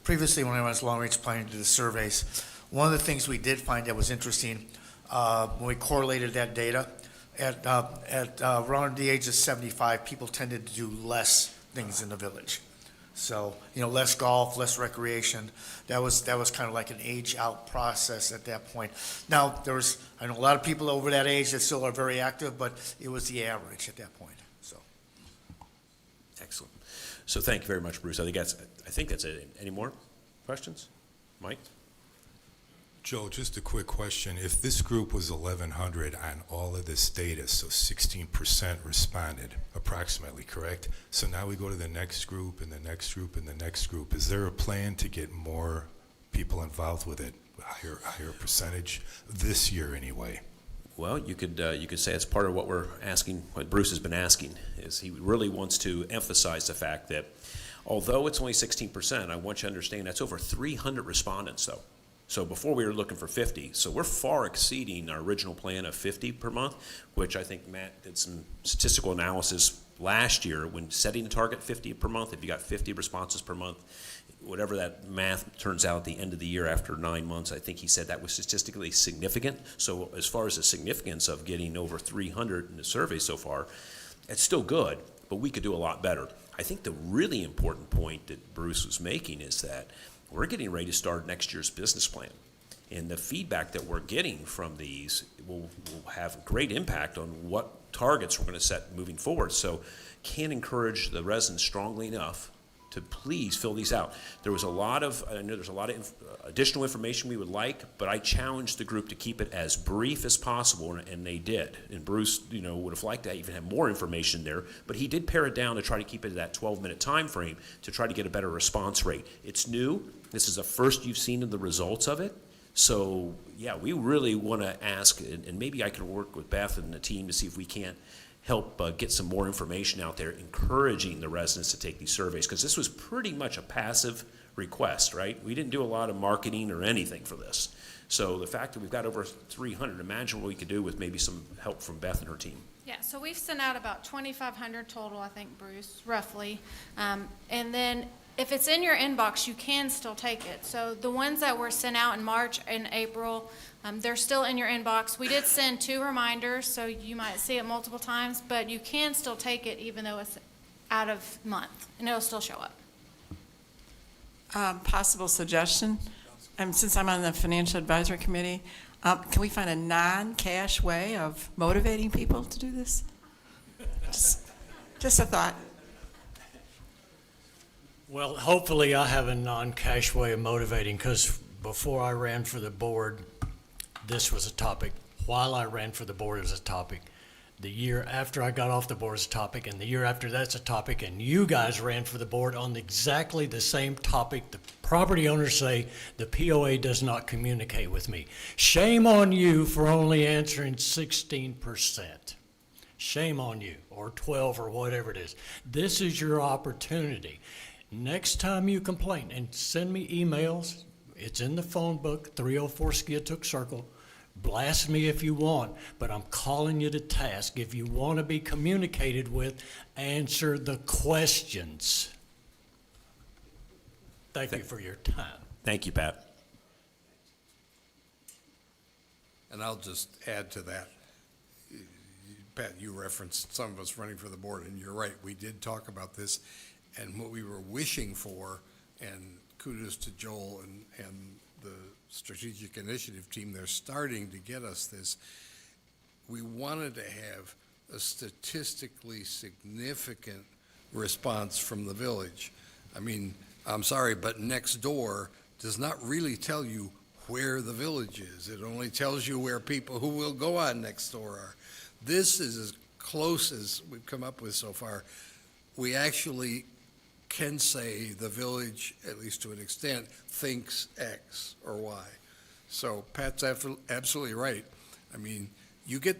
Previously, when I was long-range planning to the surveys, one of the things we did find that was interesting, when we correlated that data, at around the age of 75, people tended to do less things in the village. So, less golf, less recreation. That was kind of like an age-out process at that point. Now, I know a lot of people over that age that still are very active, but it was the average at that point, so. Excellent. So thank you very much, Bruce. I think that's it. Any more questions? Mike? Joe, just a quick question. If this group was 1,100 on all of this data, so 16% responded, approximately, correct? So now we go to the next group and the next group and the next group. Is there a plan to get more people involved with it, higher percentage this year anyway? Well, you could say it's part of what we're asking, what Bruce has been asking, is he really wants to emphasize the fact that although it's only 16%, I want you to understand that's over 300 respondents, though. So before we were looking for 50, so we're far exceeding our original plan of 50 per month, which I think Matt did some statistical analysis last year when setting the target 50 per month. If you got 50 responses per month, whatever that math turns out at the end of the year after 9 months, I think he said that was statistically significant. So as far as the significance of getting over 300 in the survey so far, it's still good, but we could do a lot better. I think the really important point that Bruce was making is that we're getting ready to start next year's business plan. And the feedback that we're getting from these will have a great impact on what targets we're going to set moving forward. So can't encourage the residents strongly enough to please fill these out. I know there's a lot of additional information we would like, but I challenged the group to keep it as brief as possible, and they did. And Bruce, would have liked to even have more information there, but he did pare it down to try to keep it at that 12-minute time frame to try to get a better response rate. It's new. This is the first you've seen of the results of it. So, yeah, we really want to ask, and maybe I can work with Beth and the team to see if we can't help get some more information out there, encouraging the residents to take these surveys, because this was pretty much a passive request, right? We didn't do a lot of marketing or anything for this. So the fact that we've got over 300, imagine what we could do with maybe some help from Beth and her team. Yeah, so we've sent out about 2,500 total, I think, Bruce, roughly. And then if it's in your inbox, you can still take it. So the ones that were sent out in March and April, they're still in your inbox. We did send 2 reminders, so you might see it multiple times, but you can still take it even though it's out of month, and it'll still show up. Possible suggestion, since I'm on the Financial Advisory Committee, can we find a non-cash way of motivating people to do this? Just a thought. Well, hopefully I have a non-cash way of motivating, because before I ran for the board, this was a topic. While I ran for the board, it was a topic. The year after I got off the board is a topic, and the year after that's a topic, and you guys ran for the board on exactly the same topic. The property owners say the POA does not communicate with me. Shame on you for only answering 16%. Shame on you, or 12, or whatever it is. This is your opportunity. Next time you complain, and send me emails, it's in the phone book, 304 Skiatook Circle. Blast me if you want, but I'm calling you to task. If you want to be communicated with, answer the questions. Thank you for your time. Thank you, Pat. And I'll just add to that. Pat, you referenced some of us running for the board, and you're right, we did talk about this, and what we were wishing for, and kudos to Joel and the Strategic Initiative team, they're starting to get us this. We wanted to have a statistically significant response from the village. I mean, I'm sorry, but next door does not really tell you where the village is. It only tells you where people who will go on next door are. This is as close as we've come up with so far. We actually can say the village, at least to an extent, thinks X or Y. So Pat's absolutely right. I mean, you get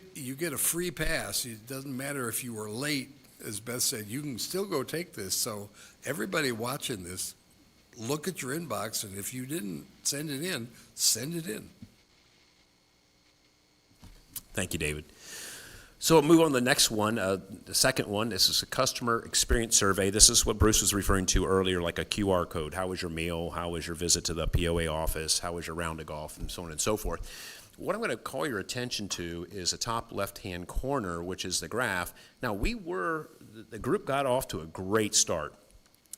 a free pass. It doesn't matter if you were late, as Beth said, you can still go take this. So everybody watching this, look at your inbox, and if you didn't send it in, send it in. Thank you, David. So we'll move on to the next one, the second one. This is a customer experience survey. This is what Bruce was referring to earlier, like a QR code. How was your meal? How was your visit to the POA office? How was your round of golf? And so on and so forth. What I'm going to call your attention to is the top left-hand corner, which is the graph. Now, the group got off to a great start,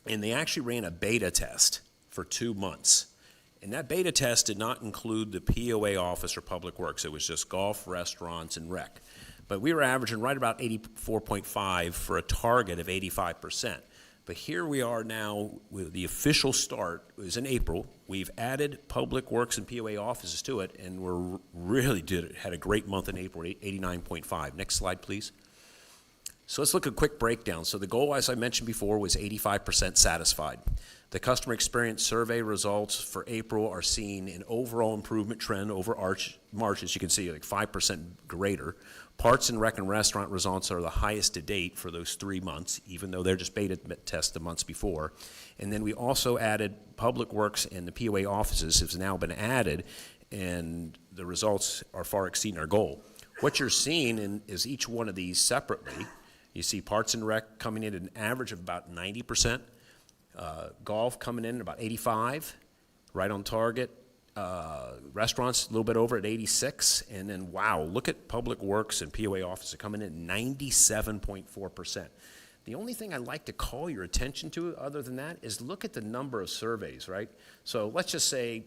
and they actually ran a beta test for 2 months. And that beta test did not include the POA office or Public Works. It was just golf, restaurants, and rec. But we were averaging right about 84.5 for a target of 85%. But here we are now with the official start. It was in April. We've added Public Works and POA offices to it, and we're really had a great month in April, 89.5. Next slide, please. So let's look at a quick breakdown. So the goal, as I mentioned before, was 85% satisfied. The customer experience survey results for April are seeing an overall improvement trend over March, as you can see, like 5% greater. Parts and rec and restaurant results are the highest to date for those 3 months, even though they're just beta tests the months before. And then we also added Public Works and the POA offices has now been added, and the results are far exceeding our goal. What you're seeing is each one of these separately. You see Parts and Rec coming in at an average of about 90%, golf coming in at about 85, right on target. Restaurants a little bit over at 86, and then wow, look at Public Works and POA office coming in at 97.4%. The only thing I'd like to call your attention to other than that is look at the number of surveys, right? So let's just say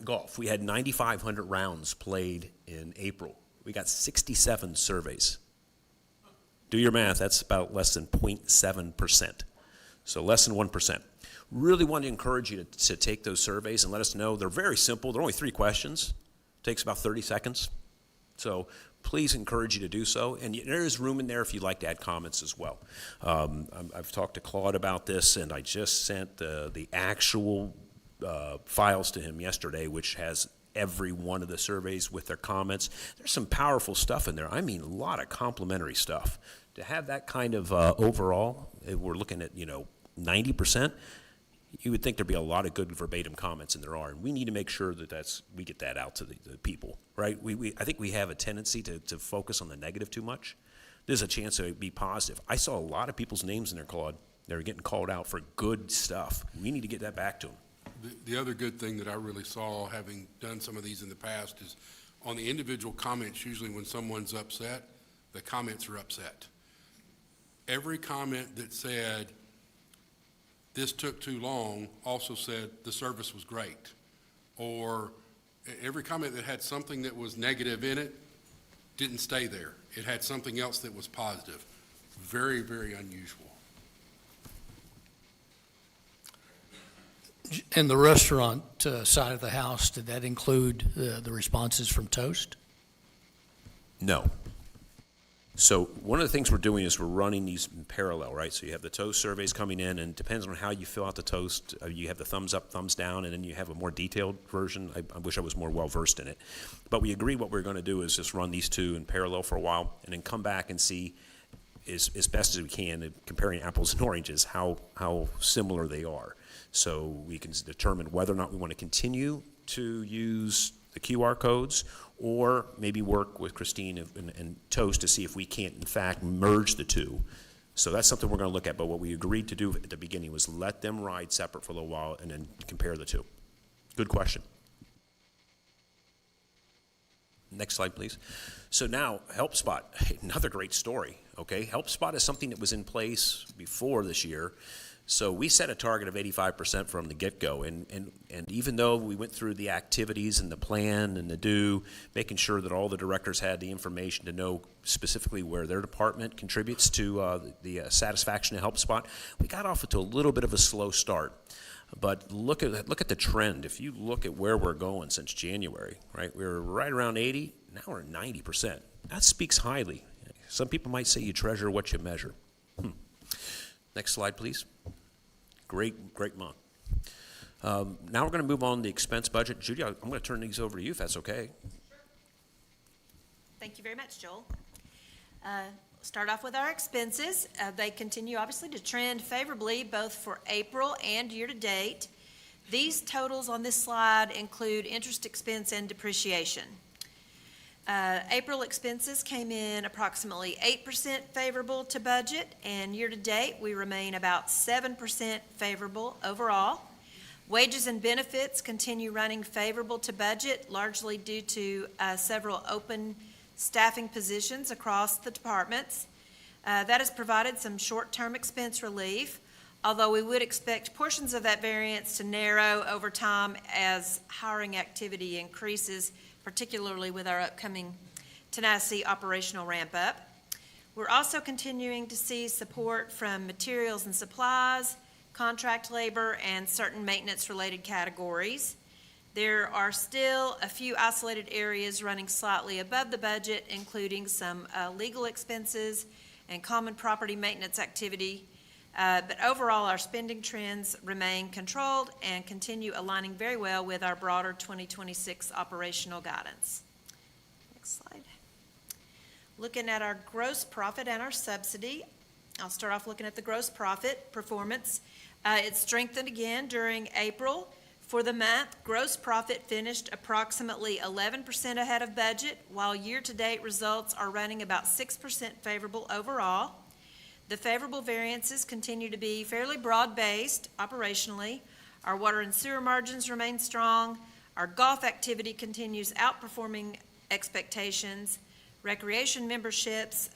golf. We had 9,500 rounds played in April. We got 67 surveys. Do your math, that's about less than 0.7%. So less than 1%. Really want to encourage you to take those surveys and let us know. They're very simple. They're only 3 questions. Takes about 30 seconds. So please encourage you to do so. And there is room in there if you'd like to add comments as well. I've talked to Claude about this, and I just sent the actual files to him yesterday, which has every one of the surveys with their comments. There's some powerful stuff in there. I mean, a lot of complimentary stuff. To have that kind of overall, we're looking at, 90%, you would think there'd be a lot of good verbatim comments, and there are. And we need to make sure that we get that out to the people, right? I think we have a tendency to focus on the negative too much. There's a chance to be positive. I saw a lot of people's names in there, Claude. They're getting called out for good stuff. We need to get that back to them. The other good thing that I really saw, having done some of these in the past, is on the individual comments, usually when someone's upset, the comments are upset. Every comment that said, this took too long, also said the service was great. Or every comment that had something that was negative in it didn't stay there. It had something else that was positive. Very, very unusual. And the restaurant side of the house, did that include the responses from Toast? No. So one of the things we're doing is we're running these in parallel, right? So you have the toast surveys coming in, and it depends on how you fill out the toast. You have the thumbs up, thumbs down, and then you have a more detailed version. I wish I was more well-versed in it. But we agreed what we're going to do is just run these two in parallel for a while, and then come back and see as best as we can, comparing apples and oranges, how similar they are. So we can determine whether or not we want to continue to use the QR codes, or maybe work with Christine and Toast to see if we can't, in fact, merge the two. So that's something we're going to look at, but what we agreed to do at the beginning was let them ride separate for a little while and then compare the two. Good question. Next slide, please. So now, HelpSpot, another great story, okay? HelpSpot is something that was in place before this year. So we set a target of 85% from the get-go, and even though we went through the activities and the plan and the do, making sure that all the directors had the information to know specifically where their department contributes to the satisfaction of HelpSpot, we got off to a little bit of a slow start. But look at the trend. If you look at where we're going since January, right? We were right around 80, now we're at 90%. That speaks highly. Some people might say you treasure what you measure. Next slide, please. Great month. Now we're going to move on to the expense budget. Judy, I'm going to turn these over to you if that's okay. Thank you very much, Joel. Start off with our expenses. They continue obviously to trend favorably both for April and year-to-date. These totals on this slide include interest expense and depreciation. April expenses came in approximately 8% favorable to budget, and year-to-date we remain about 7% favorable overall. Wages and benefits continue running favorable to budget, largely due to several open staffing positions across the departments. That has provided some short-term expense relief, although we would expect portions of that variance to narrow over time as hiring activity increases, particularly with our upcoming Tennessee operational ramp-up. We're also continuing to see support from materials and supplies, contract labor, and certain maintenance-related categories. There are still a few isolated areas running slightly above the budget, including some legal expenses and common property maintenance activity. But overall, our spending trends remain controlled and continue aligning very well with our broader 2026 operational guidance. Next slide. Looking at our gross profit and our subsidy, I'll start off looking at the gross profit performance. It strengthened again during April. For the month, gross profit finished approximately 11% ahead of budget, while year-to-date results are running about 6% favorable overall. The favorable variances continue to be fairly broad-based operationally. Our water and sewer margins remain strong. Our golf activity continues outperforming expectations. Recreation memberships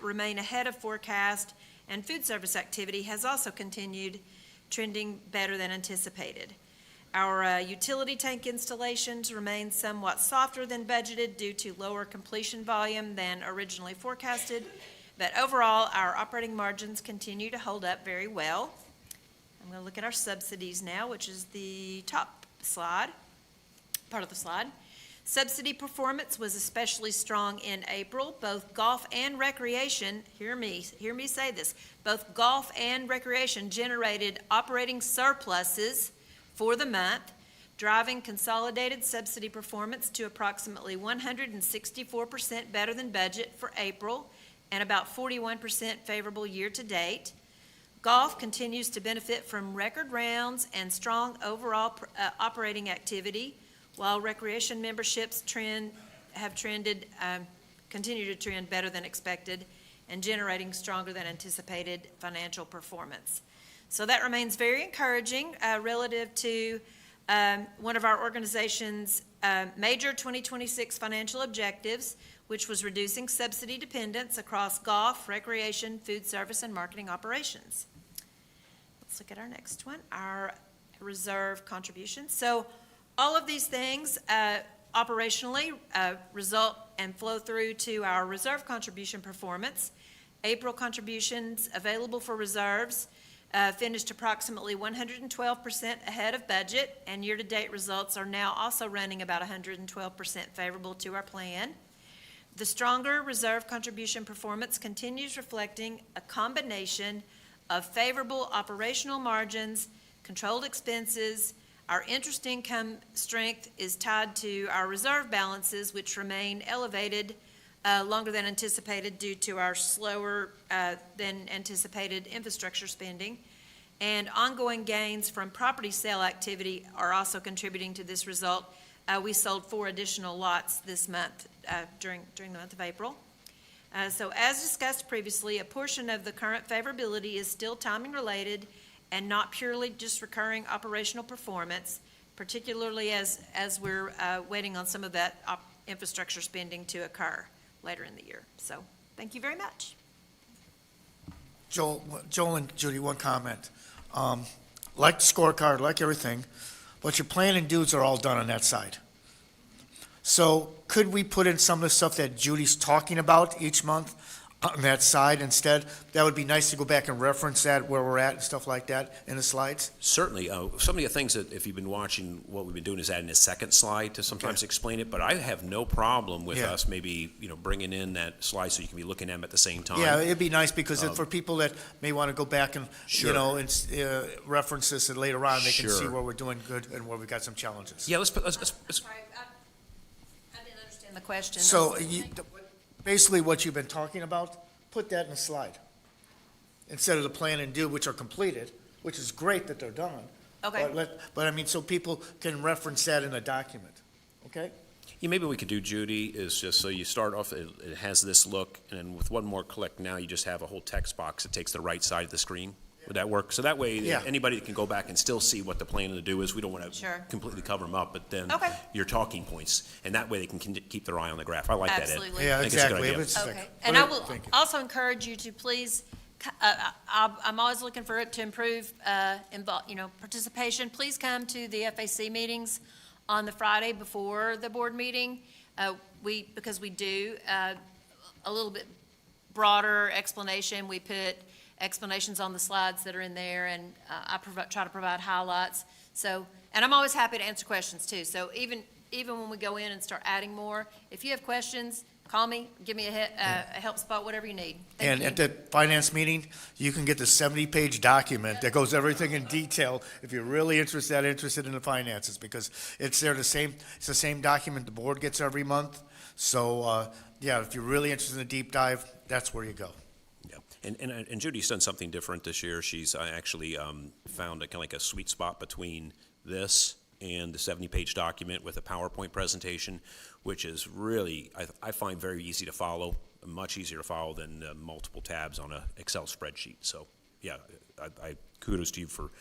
remain ahead of forecast, and food service activity has also continued trending better than anticipated. Our utility tank installations remain somewhat softer than budgeted due to lower completion volume than originally forecasted, but overall, our operating margins continue to hold up very well. I'm going to look at our subsidies now, which is the top slide, part of the slide. Subsidy performance was especially strong in April. Both golf and recreation, hear me say this, both golf and recreation generated operating surpluses for the month, driving consolidated subsidy performance to approximately 164% better than budget for April and about 41% favorable year-to-date. Golf continues to benefit from record rounds and strong overall operating activity, while recreation memberships continue to trend better than expected and generating stronger than anticipated financial performance. So that remains very encouraging relative to one of our organization's major 2026 financial objectives, which was reducing subsidy dependence across golf, recreation, food service, and marketing operations. Let's look at our next one, our reserve contributions. So all of these things operationally result and flow through to our reserve contribution performance. April contributions available for reserves finished approximately 112% ahead of budget, and year-to-date results are now also running about 112% favorable to our plan. The stronger reserve contribution performance continues reflecting a combination of favorable operational margins, controlled expenses. Our interest income strength is tied to our reserve balances, which remain elevated longer than anticipated due to our slower than anticipated infrastructure spending. And ongoing gains from property sale activity are also contributing to this result. We sold 4 additional lots this month during the month of April. So as discussed previously, a portion of the current favorability is still timing related and not purely just recurring operational performance, particularly as we're waiting on some of that infrastructure spending to occur later in the year. So thank you very much. Joel and Judy, one comment. Like the scorecard, like everything, but your plan and dues are all done on that side. So could we put in some of the stuff that Judy's talking about each month on that side instead? That would be nice to go back and reference that, where we're at and stuff like that in the slides. Certainly. Some of the things that, if you've been watching, what we've been doing is adding a second slide to sometimes explain it, but I have no problem with us maybe, bringing in that slide so you can be looking at them at the same time. Yeah, it'd be nice because for people that may want to go back and, Sure. reference this and later on, they can see Sure. where we're doing good and where we got some challenges. Yeah, let's Sorry, I didn't understand the question. So basically what you've been talking about, put that in a slide. Instead of the plan and do, which are completed, which is great that they're done. Okay. But I mean, so people can reference that in a document, okay? Yeah, maybe we could do, Judy, is just so you start off, it has this look, and then with one more click, now you just have a whole text box that takes the right side of the screen. Would that work? So that way, Yeah. anybody can go back and still see what the plan to do is. We don't want to Sure. completely cover them up, but then Okay. your talking points, and that way they can keep their eye on the graph. I like that, Ed. Absolutely. Yeah, I think it's a good exactly. idea. It's like- Okay, and I will Thank you. also encourage you to please, I'm always looking for it to improve, participation. Please come to the FAC meetings on the Friday before the board meeting. Because we do a little bit broader explanation. We put explanations on the slides that are in there, and I try to provide highlights. So, and I'm always happy to answer questions too. So even when we go in and start adding more, if you have questions, call me, give me a help spot, whatever you need. Thank And you. at that finance meeting, you can get the 70-page document that goes everything in detail if you're really interested in the finances, because it's the same document the board gets every month. So, if you're really interested in a deep dive, that's where you go. Yeah, and Judy's done something different this year. She's actually found a kind of like a sweet spot between this and the 70-page document with a PowerPoint presentation, which is really, I find very easy to follow, much easier to follow than multiple tabs on an Excel spreadsheet. So, yeah, I kudos to you for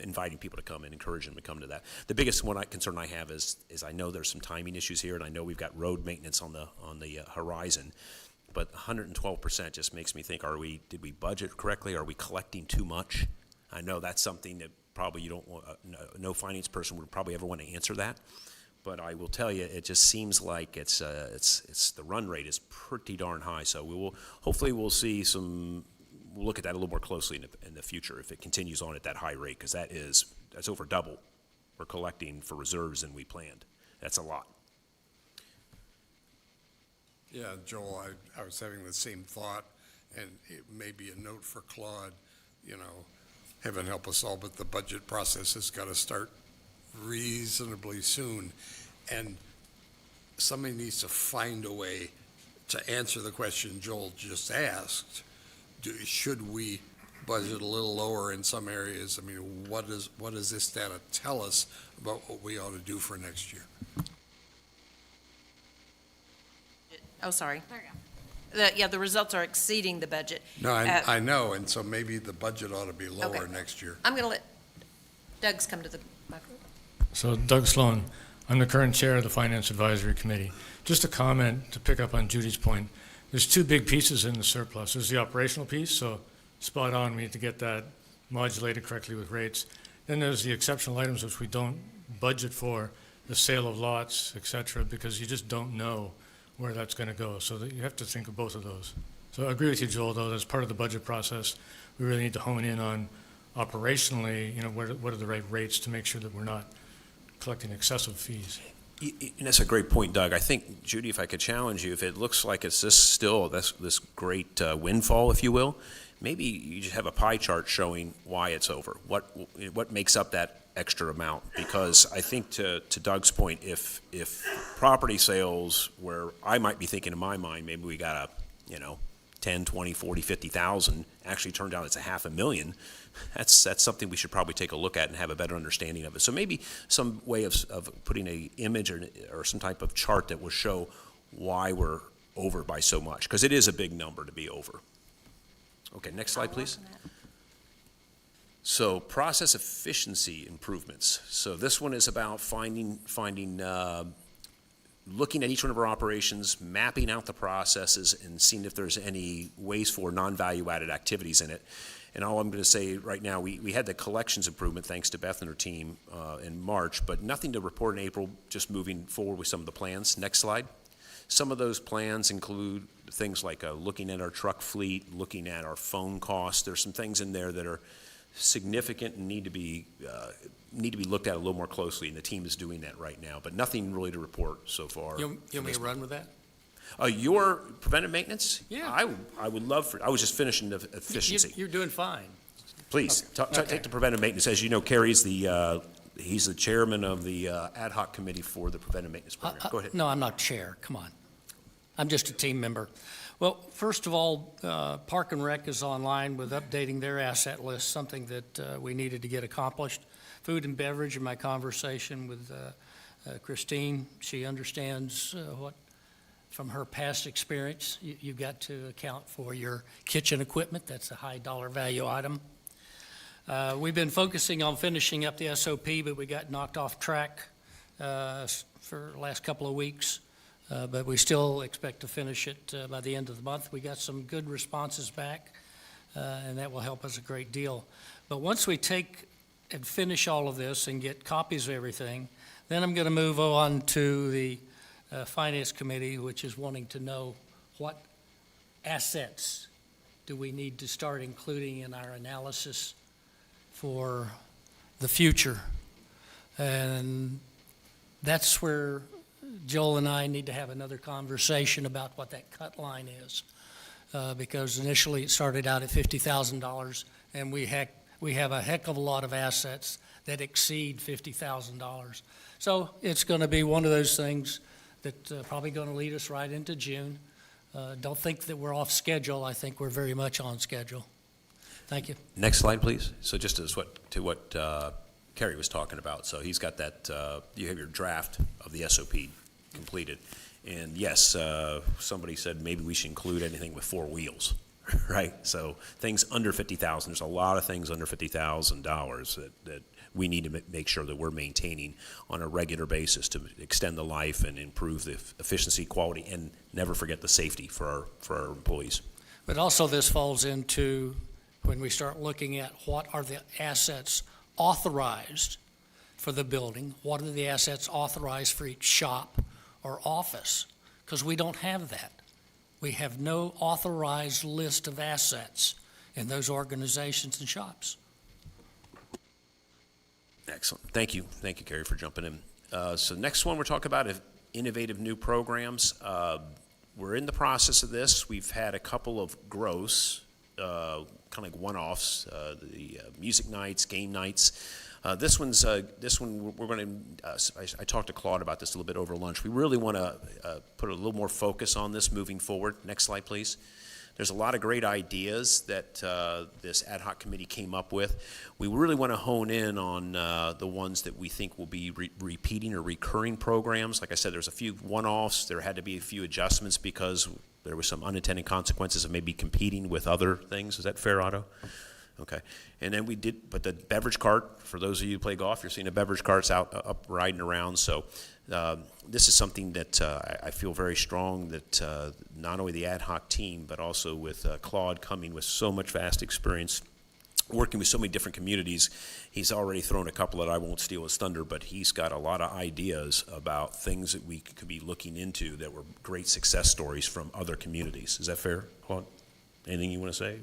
inviting people to come and encouraging them to come to that. The biggest concern I have is I know there's some timing issues here, and I know we've got road maintenance on the horizon. But 112% just makes me think: did we budget correctly? Are we collecting too much? I know that's something that probably you don't want. No finance person would probably ever want to answer that. But I will tell you, it just seems like it's the run rate is pretty darn high. So hopefully we'll see some. We'll look at that a little more closely in the future if it continues on at that high rate, because that's over double we're collecting for reserves than we planned. That's a lot. Yeah, Joel, I was having the same thought, and it may be a note for Claude, heaven help us all, but the budget process has got to start reasonably soon, and somebody needs to find a way to answer the question Joel just asked. Should we budget a little lower in some areas? I mean, what does this data tell us about what we ought to do for next year? Oh, sorry. There you go. The results are exceeding the budget. No, I know, and so maybe the budget ought to be lower Okay. next year. I'm going to let Doug's come to the microphone. So Doug Sloan, I'm the current chair of the Finance Advisory Committee. Just a comment to pick up on Judy's point. There's 2 big pieces in the surplus. There's the operational piece, so spot on, we need to get that modulated correctly with rates. Then there's the exceptional items which we don't budget for, the sale of lots, et cetera, because you just don't know where that's going to go. So that you have to think of both of those. So I agree with you, Joel, though, as part of the budget process, we really need to hone in on operationally, what are the right rates to make sure that we're not collecting excessive fees. And that's a great point, Doug. I think, Judy, if I could challenge you, if it looks like it's this great windfall, if you will, maybe you just have a pie chart showing why it's over. What makes up that extra amount? Because I think to Doug's point, if property sales, where I might be thinking in my mind, maybe we got 10, 20, 40, 50,000, actually turned out it's $500,000, that's something we should probably take a look at and have a better understanding of it. So maybe some way of putting a image or some type of chart that will show why we're over by so much, because it is a big number to be over. Okay, next slide, please. So process efficiency improvements. So this one is about looking at each one of our operations, mapping out the processes, and seeing if there's any ways for non-value-added activities in it. And all I'm going to say right now, we had the collections improvement thanks to Beth and her team in March, but nothing to report in April, just moving forward with some of the plans. Next slide. Some of those plans include things like looking at our truck fleet, looking at our phone costs. There's some things in there that are significant and need to be looked at a little more closely, and the team is doing that right now, but nothing really to report so far. You want me to run with that? Your preventive maintenance? Yeah. I would love I was just finishing the efficiency. You're doing fine. Please, take the preventive maintenance. As you know, Kerry's he's the chairman of the ad hoc committee for the preventive maintenance program. Go ahead. No, I'm not chair. Come on. I'm just a team member. Well, first of all, Park and Rec is online with updating their asset list, something that we needed to get accomplished. Food and beverage, in my conversation with Christine, she understands from her past experience, you've got to account for your kitchen equipment. That's a high dollar value item. We've been focusing on finishing up the SOP, but we got knocked off track for the last couple of weeks. But we still expect to finish it by the end of the month. We got some good responses back, and that will help us a great deal. But once we take and finish all of this and get copies of everything, then I'm going to move on to the Finance Committee, which is wanting to know what assets do we need to start including in our analysis for the future. And that's where Joel and I need to have another conversation about what that cut line is, because initially it started out at $50,000, and we have a heck of a lot of assets that exceed $50,000. So it's going to be one of those things that's probably going to lead us right into June. Don't think that we're off schedule. I think we're very much on schedule. Thank you. Next slide, please. So just to what Kerry was talking about. So he's got that, you have your draft of the SOP completed. And yes, somebody said maybe we should include anything with 4 wheels, right? So things under $50,000, there's a lot of things under $50,000 that we need to make sure that we're maintaining on a regular basis to extend the life and improve the efficiency, quality, and never forget the safety for our employees. But also this falls into when we start looking at what are the assets authorized for the building, what are the assets authorized for each shop or office, because we don't have that. We have no authorized list of assets in those organizations and shops. Excellent. Thank you. Thank you, Kerry, for jumping in. So next one we're talking about is innovative new programs. We're in the process of this. We've had a couple of gross, kind of like one-offs, the music nights, game nights. This one we're going to, I talked to Claude about this a little bit over lunch. We really want to put a little more focus on this moving forward. Next slide, please. There's a lot of great ideas that this ad hoc committee came up with. We really want to hone in on the ones that we think will be repeating or recurring programs. Like I said, there's a few one-offs. There had to be a few adjustments because there was some unintended consequences of maybe competing with other things. Is that fair, Otto? Okay. And then but the beverage cart, for those of you who play golf, you're seeing the beverage carts up riding around. So this is something that I feel very strong that not only the ad hoc team, but also with Claude coming with so much vast experience, working with so many different communities. He's already thrown a couple that I won't steal his thunder, but he's got a lot of ideas about things that we could be looking into that were great success stories from other communities. Is that fair, Claude? Anything you want to say?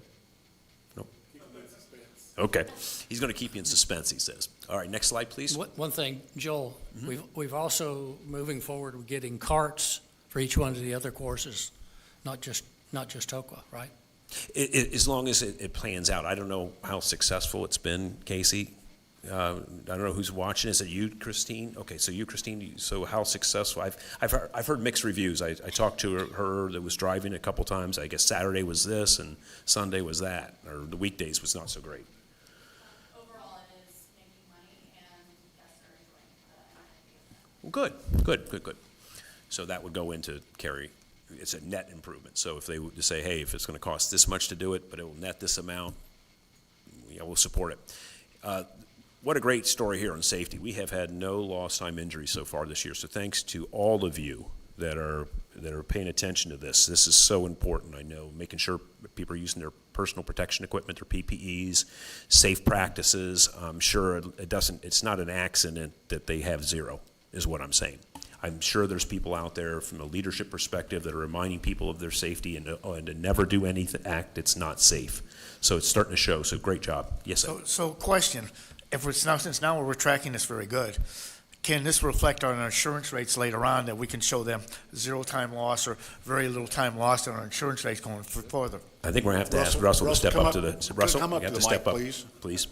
Okay. He's going to keep you in suspense, he says. All right, next slide, please. One thing, Joel, we've also, moving forward, we're getting carts for each one of the other courses, not just TOQA, right? As long as it plans out. I don't know how successful it's been, Casey. I don't know who's watching. Is it you, Christine? Okay, so you, Christine. So how successful? I've heard mixed reviews. I talked to her that was driving a couple times. I guess Saturday was this and Sunday was that, or the weekdays was not so great. Overall, it is making money, and guests are enjoying Well, good. So that would go into carry. It's a net improvement. So if they would say, hey, if it's going to cost this much to do it, but it will net this amount, we'll support it. What a great story here on safety. We have had no lost time injuries so far this year. So thanks to all of you that are paying attention to this. This is so important. I know making sure people are using their personal protection equipment, their PPEs, safe practices. I'm sure it's not an accident that they have zero, is what I'm saying. I'm sure there's people out there from a leadership perspective that are reminding people of their safety and to never do any act that's not safe. So it's starting to show. So great job. Yes, sir. So question, if it's now, since now we're tracking this very good, can this reflect on our insurance rates later on, that we can show them zero time loss or very little time lost on our insurance rates going further? I think we're going to have to ask Russell to step up to the, Russell, come up you have to to the step mic, up, please. please.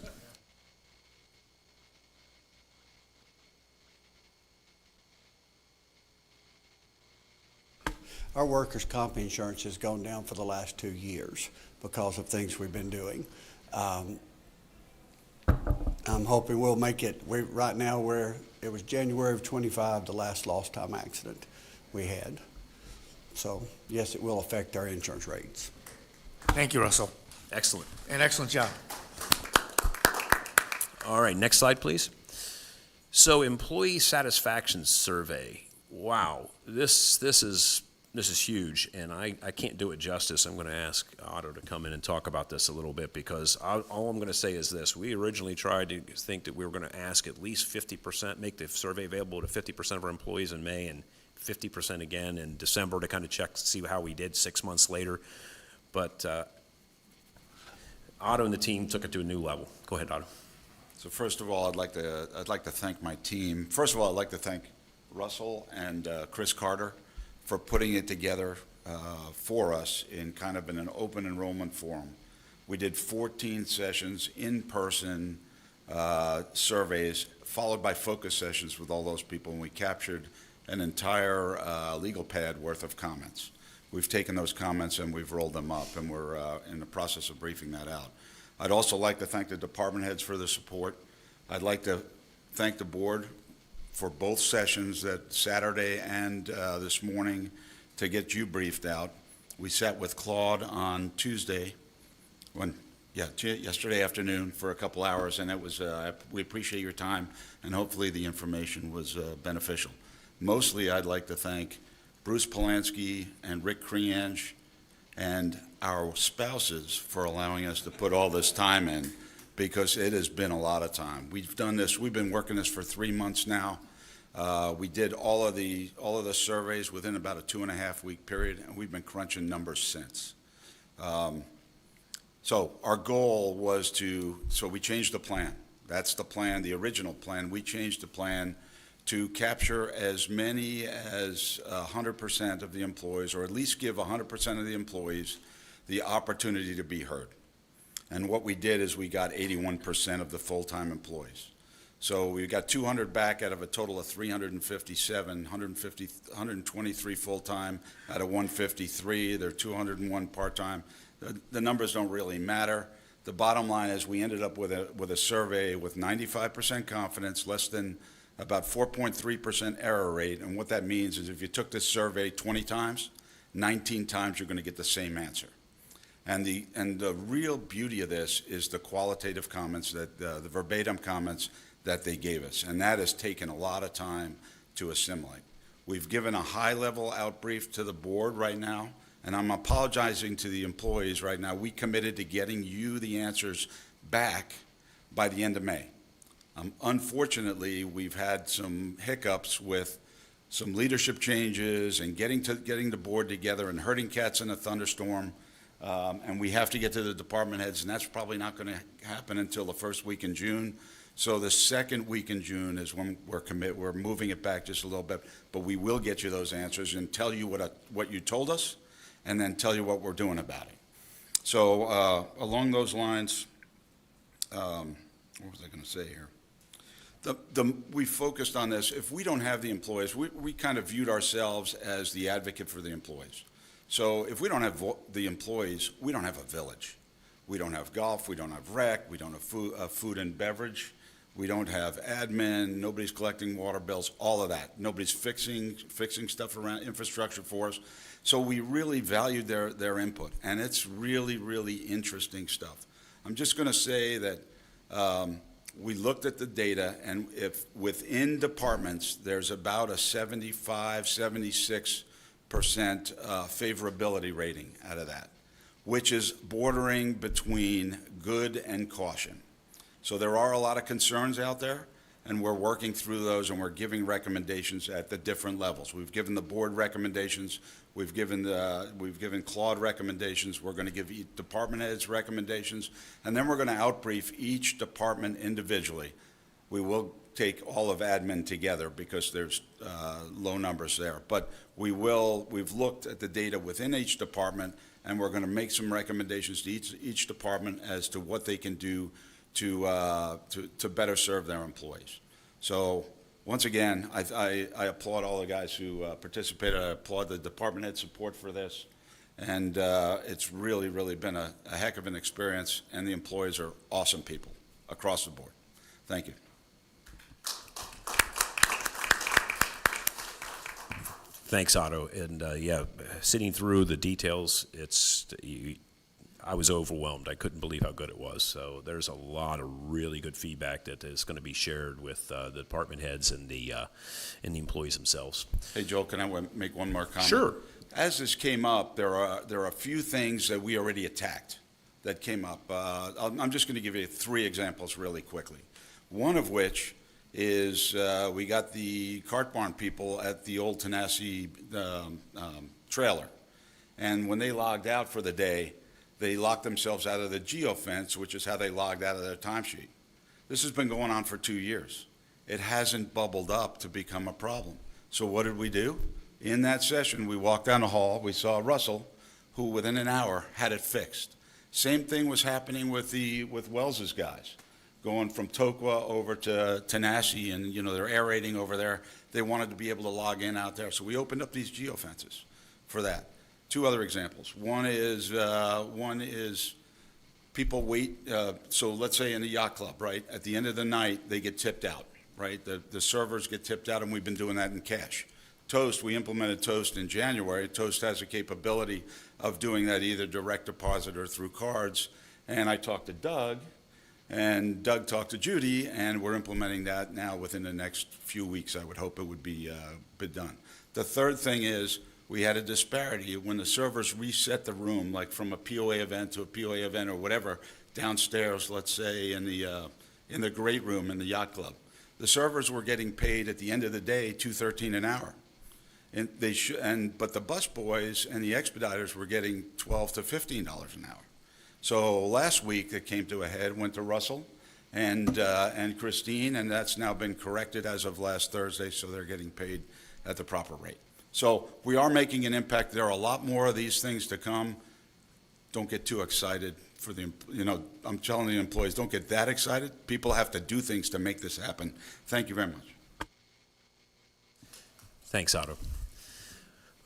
Our workers' comp insurance has gone down for the last 2 years because of things we've been doing. I'm hoping we'll make it. Right now, it was January of 25, the last lost time accident we had. So yes, it will affect our insurance rates. Thank you, Russell. Excellent. An excellent job. All right, next slide, please. So employee satisfaction survey. Wow, this is huge, and I can't do it justice. I'm going to ask Otto to come in and talk about this a little bit, because all I'm going to say is this. We originally tried to think that we were going to ask at least 50%, make the survey available to 50% of our employees in May and 50% again in December to kind of check to see how we did 6 months later. But Otto and the team took it to a new level. Go ahead, Otto. So first of all, I'd like to thank my team. First of all, I'd like to thank Russell and Chris Carter for putting it together for us in kind of an open enrollment forum. We did 14 sessions, in-person surveys, followed by focus sessions with all those people, and we captured an entire legal pad worth of comments. We've taken those comments and we've rolled them up, and we're in the process of briefing that out. I'd also like to thank the department heads for their support. I'd like to thank the board for both sessions, that Saturday and this morning, to get you briefed out. We sat with Claude on Tuesday, yesterday afternoon for a couple hours, and it was, we appreciate your time, and hopefully the information was beneficial. Mostly, I'd like to thank Bruce Polanski and Rick Creange and our spouses for allowing us to put all this time in, because it has been a lot of time. We've done this, we've been working this for 3 months now. We did all of the surveys within about a 2.5-week period, and we've been crunching numbers since. So our goal was so we changed the plan. That's the plan, the original plan. We changed the plan to capture as many as 100% of the employees, or at least give 100% of the employees the opportunity to be heard. And what we did is we got 81% of the full-time employees. So we got 200 back out of a total of 357, 123 full-time out of 153. There are 201 part-time. The numbers don't really matter. The bottom line is we ended up with a survey with 95% confidence, less than about 4.3% error rate. And what that means is if you took this survey 20 times, 19 times you're going to get the same answer. And the real beauty of this is the qualitative comments, that the verbatim comments that they gave us, and that has taken a lot of time to assimilate. We've given a high-level outbrief to the board right now, and I'm apologizing to the employees right now. We committed to getting you the answers back by the end of May. Unfortunately, we've had some hiccups with some leadership changes and getting the board together and herding cats in a thunderstorm. And we have to get to the department heads, and that's probably not going to happen until the first week in June. So the second week in June is when we're moving it back just a little bit, but we will get you those answers and tell you what you told us, and then tell you what we're doing about it. So along those lines, what was I going to say here? We focused on this. If we don't have the employees, we kind of viewed ourselves as the advocate for the employees. So if we don't have the employees, we don't have a village. We don't have golf, we don't have rec, we don't have food and beverage, we don't have admin, nobody's collecting water bills, all of that. Nobody's fixing stuff around infrastructure for us. So we really valued their input, and it's really, really interesting stuff. I'm just going to say that we looked at the data, and if within departments, there's about a 75, 76% favorability rating out of that, which is bordering between good and caution. So there are a lot of concerns out there, and we're working through those, and we're giving recommendations at the different levels. We've given the board recommendations, we've given Claude recommendations, we're going to give each department heads recommendations, and then we're going to outbrief each department individually. We will take all of admin together because there's low numbers there, but we've looked at the data within each department, and we're going to make some recommendations to each department as to what they can do to better serve their employees. So once again, I applaud all the guys who participated. I applaud the department head support for this, and it's really, really been a heck of an experience, and the employees are awesome people across the board. Thank you. Thanks, Otto. And yeah, sitting through the details, I was overwhelmed. I couldn't believe how good it was. So there's a lot of really good feedback that is going to be shared with the department heads and the employees themselves. Hey, Joel, can I make one more comment? Sure. As this came up, there are a few things that we already attacked that came up. I'm just going to give you 3 examples really quickly. One of which is we got the cart barn people at the old Tanasi trailer. And when they logged out for the day, they locked themselves out of the geofence, which is how they logged out of their timesheet. This has been going on for 2 years. It hasn't bubbled up to become a problem. So what did we do? In that session, we walked down the hall, we saw Russell, who within an hour had it fixed. Same thing was happening with Wells's guys, going from Tokwa over to Tanasi, and they're aerating over there. They wanted to be able to log in out there. So we opened up these geofences for that. 2 other examples. One is people wait. So let's say in the yacht club, right? At the end of the night, they get tipped out, right? The servers get tipped out, and we've been doing that in cash. Toast, we implemented Toast in January. Toast has a capability of doing that either direct deposit or through cards. And I talked to Doug, and Doug talked to Judy, and we're implementing that now within the next few weeks. I would hope it would be done. The third thing is, we had a disparity when the servers reset the room, like from a POA event to a POA event or whatever, downstairs, let's say in the great room in the yacht club. The servers were getting paid at the end of the day $2.13 an hour, but the bus boys and the expediters were getting $12 to $15 an hour. So last week it came to a head, went to Russell and Christine, and that's now been corrected as of last Thursday, so they're getting paid at the proper rate. So we are making an impact. There are a lot more of these things to come. Don't get too excited for I'm telling the employees, don't get that excited. People have to do things to make this happen. Thank you very much. Thanks, Otto.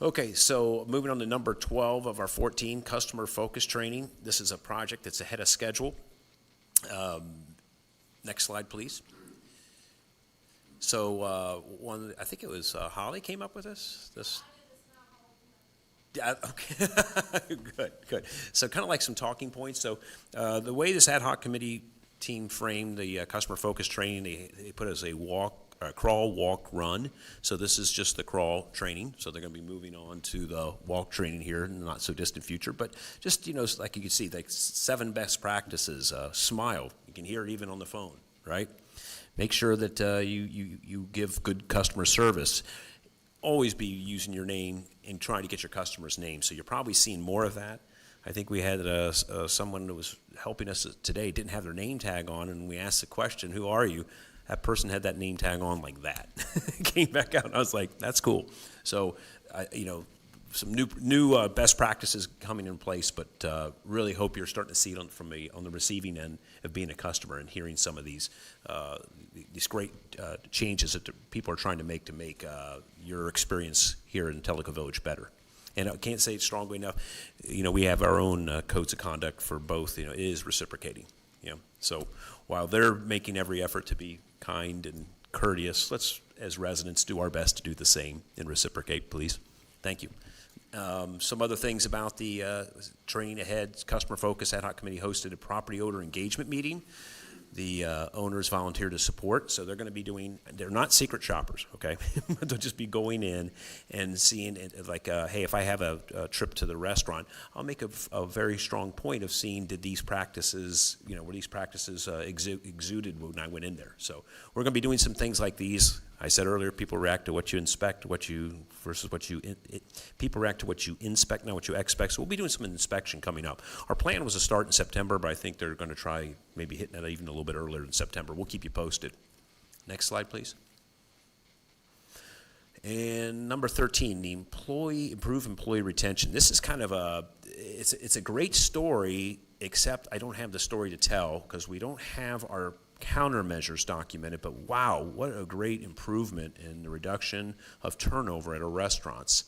Okay, so moving on to number 12 of our 14, customer focus training. This is a project that's ahead of schedule. Next slide, please. So I think it was Holly came up with this. Yeah, okay, good. So kind of like some talking points. So the way this ad hoc committee team framed the customer focus training, they put it as a crawl, walk, run. So this is just the crawl training. So they're going to be moving on to the walk training here in the not so distant future. But just, like you can see, like 7 best practices. Smile. You can hear it even on the phone, right? Make sure that you give good customer service. Always be using your name and trying to get your customer's name. So you're probably seeing more of that. I think we had someone who was helping us today, didn't have their name tag on, and we asked the question, who are you? That person had that name tag on like that. Came back out, and I was like, that's cool. So, some new best practices coming in place, but really hope you're starting to see it on the receiving end of being a customer and hearing some of these great changes that people are trying to make your experience here in Tellico Village better. And I can't say it strongly enough. We have our own codes of conduct for both. It is reciprocating. So while they're making every effort to be kind and courteous, let's, as residents, do our best to do the same and reciprocate, please. Thank you. Some other things about the Train Ahead Customer Focus Ad Hoc Committee hosted a property owner engagement meeting. The owners volunteered to support, so they're going to be they're not secret shoppers, okay? They'll just be going in and seeing it like, hey, if I have a trip to the restaurant, I'll make a very strong point of seeing were these practices exuded when I went in there. So we're going to be doing some things like these. I said earlier, people react to what you inspect, people react to what you inspect, not what you expect. So we'll be doing some inspection coming up. Our plan was to start in September, but I think they're going to try maybe hitting it even a little bit earlier in September. We'll keep you posted. Next slide, please. And number 13, the improve employee retention. This is kind of it's a great story, except I don't have the story to tell because we don't have our countermeasures documented, but wow, what a great improvement in the reduction of turnover at our restaurants.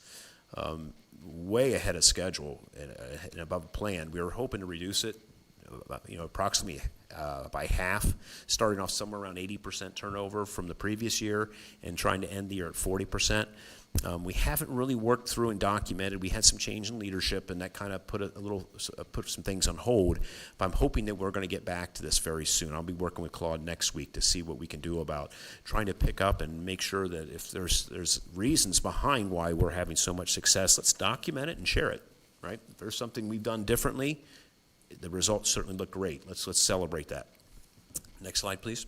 Way ahead of schedule and above plan. We were hoping to reduce it, approximately by half, starting off somewhere around 80% turnover from the previous year and trying to end the year at 40%. We haven't really worked through and documented. We had some change in leadership, and that kind of put some things on hold. But I'm hoping that we're going to get back to this very soon. I'll be working with Claude next week to see what we can do about trying to pick up and make sure that if there's reasons behind why we're having so much success, let's document it and share it. Right? If there's something we've done differently, the results certainly look great. Let's celebrate that. Next slide, please.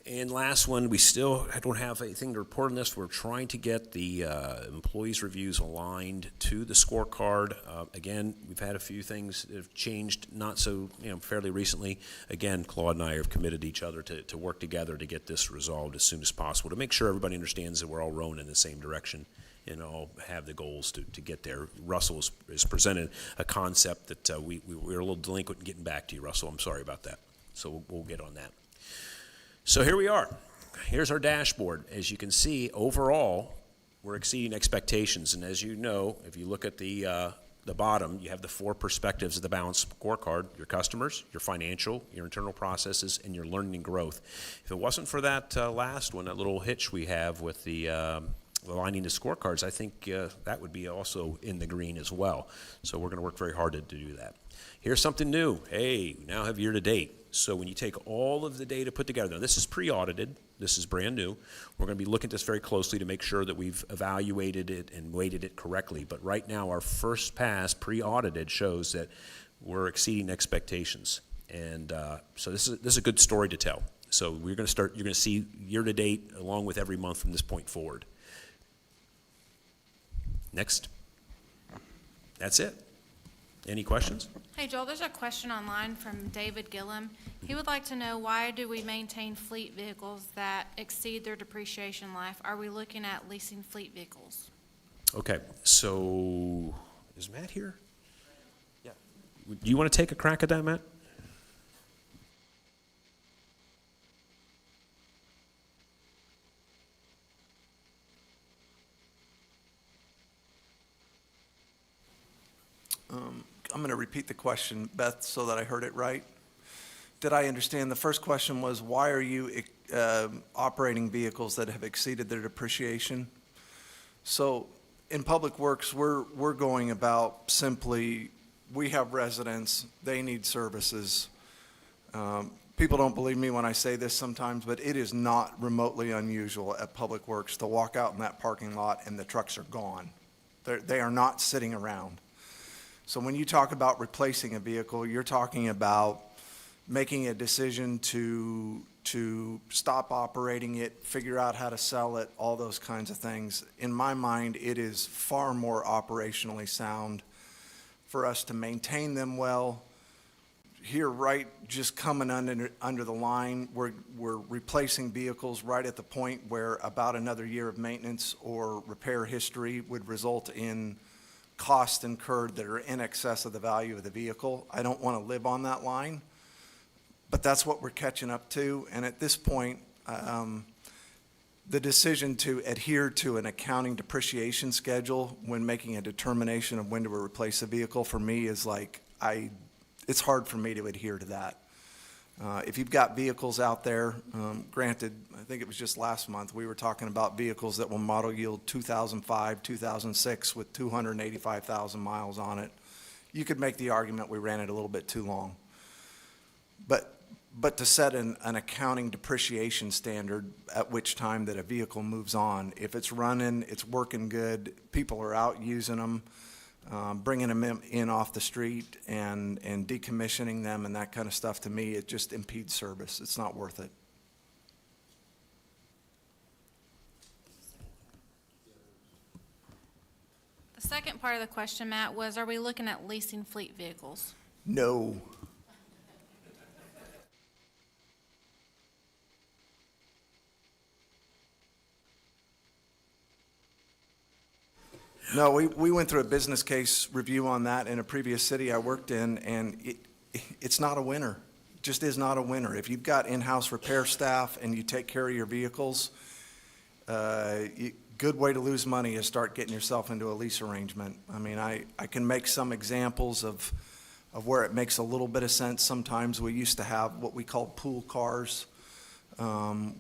And last one, I don't have anything to report on this. We're trying to get the employees' reviews aligned to the scorecard. Again, we've had a few things that have changed not so fairly recently. Again, Claude and I have committed each other to work together to get this resolved as soon as possible, to make sure everybody understands that we're all rowing in the same direction and all have the goals to get there. Russell has presented a concept that we're a little delinquent in getting back to you, Russell. I'm sorry about that. So we'll get on that. So here we are. Here's our dashboard. As you can see, overall, we're exceeding expectations. And as you know, if you look at the bottom, you have the 4 perspectives of the balanced scorecard: your customers, your financial, your internal processes, and your learning and growth. If it wasn't for that last one, that little hitch we have with the aligning the scorecards, I think that would be also in the green as well. So we're going to work very hard to do that. Here's something new. Hey, we now have year-to-date. So when you take all of the data put together, now this is pre-audited, this is brand new. We're going to be looking at this very closely to make sure that we've evaluated it and weighted it correctly. But right now, our first pass, pre-audited, shows that we're exceeding expectations. And so this is a good story to tell. So you're going to see year-to-date along with every month from this point forward. Next. That's it. Any questions? Hey, Joel, there's a question online from David Gillum. He would like to know, why do we maintain fleet vehicles that exceed their depreciation life? Are we looking at leasing fleet vehicles? Okay, so is Matt here? Yeah. Do you want to take a crack at that, Matt? I'm going to repeat the question, Beth, so that I heard it right. Did I understand? The first question was, why are you operating vehicles that have exceeded their depreciation? So in Public Works, we're going about simply, we have residents, they need services. People don't believe me when I say this sometimes, but it is not remotely unusual at Public Works to walk out in that parking lot and the trucks are gone. They are not sitting around. So when you talk about replacing a vehicle, you're talking about making a decision to stop operating it, figure out how to sell it, all those kinds of things. In my mind, it is far more operationally sound for us to maintain them well. Here, right, just coming under the line, we're replacing vehicles right at the point where about another year of maintenance or repair history would result in costs incurred that are in excess of the value of the vehicle. I don't want to live on that line, but that's what we're catching up to. And at this point, the decision to adhere to an accounting depreciation schedule when making a determination of when to replace a vehicle, for me, is like, it's hard for me to adhere to that. If you've got vehicles out there, granted, I think it was just last month, we were talking about vehicles that will model yield 2005, 2006 with 285,000 miles on it. You could make the argument we ran it a little bit too long. But to set an accounting depreciation standard at which time that a vehicle moves on, if it's running, it's working good, people are out using them, bringing them in off the street and decommissioning them and that kind of stuff, to me, it just impedes service. It's not worth it. The second part of the question, Matt, was, are we looking at leasing fleet vehicles? No. No, we went through a business case review on that in a previous city I worked in, and it's not a winner. It just is not a winner. If you've got in-house repair staff and you take care of your vehicles, good way to lose money is start getting yourself into a lease arrangement. I mean, I can make some examples of where it makes a little bit of sense. Sometimes we used to have what we called pool cars,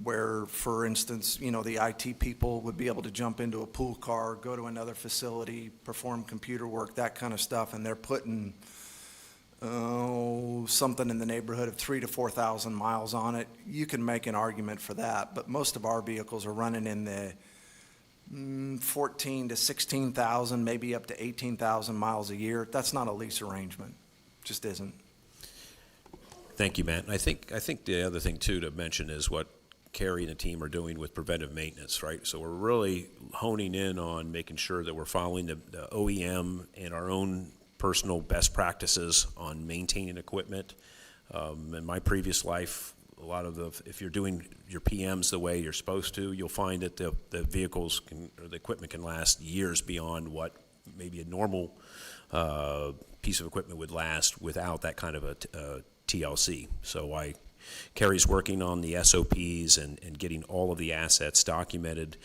where, for instance, you know, the IT people would be able to jump into a pool car, go to another facility, perform computer work, that kind of stuff, and they're putting something in the neighborhood of 3,000 to 4,000 miles on it. You can make an argument for that, but most of our vehicles are running in the 14 to 16,000, maybe up to 18,000 miles a year. That's not a lease arrangement. Just isn't. Thank you, Matt. And I think the other thing, too, to mention is what Carrie and the team are doing with preventive maintenance, right? So we're really honing in on making sure that we're following the OEM and our own personal best practices on maintaining equipment. In my previous life, a lot of if you're doing your PMs the way you're supposed to, you'll find that the vehicles or the equipment can last years beyond what maybe a normal piece of equipment would last without that kind of a TLC. So Carrie's working on the SOPs and getting all of the assets documented.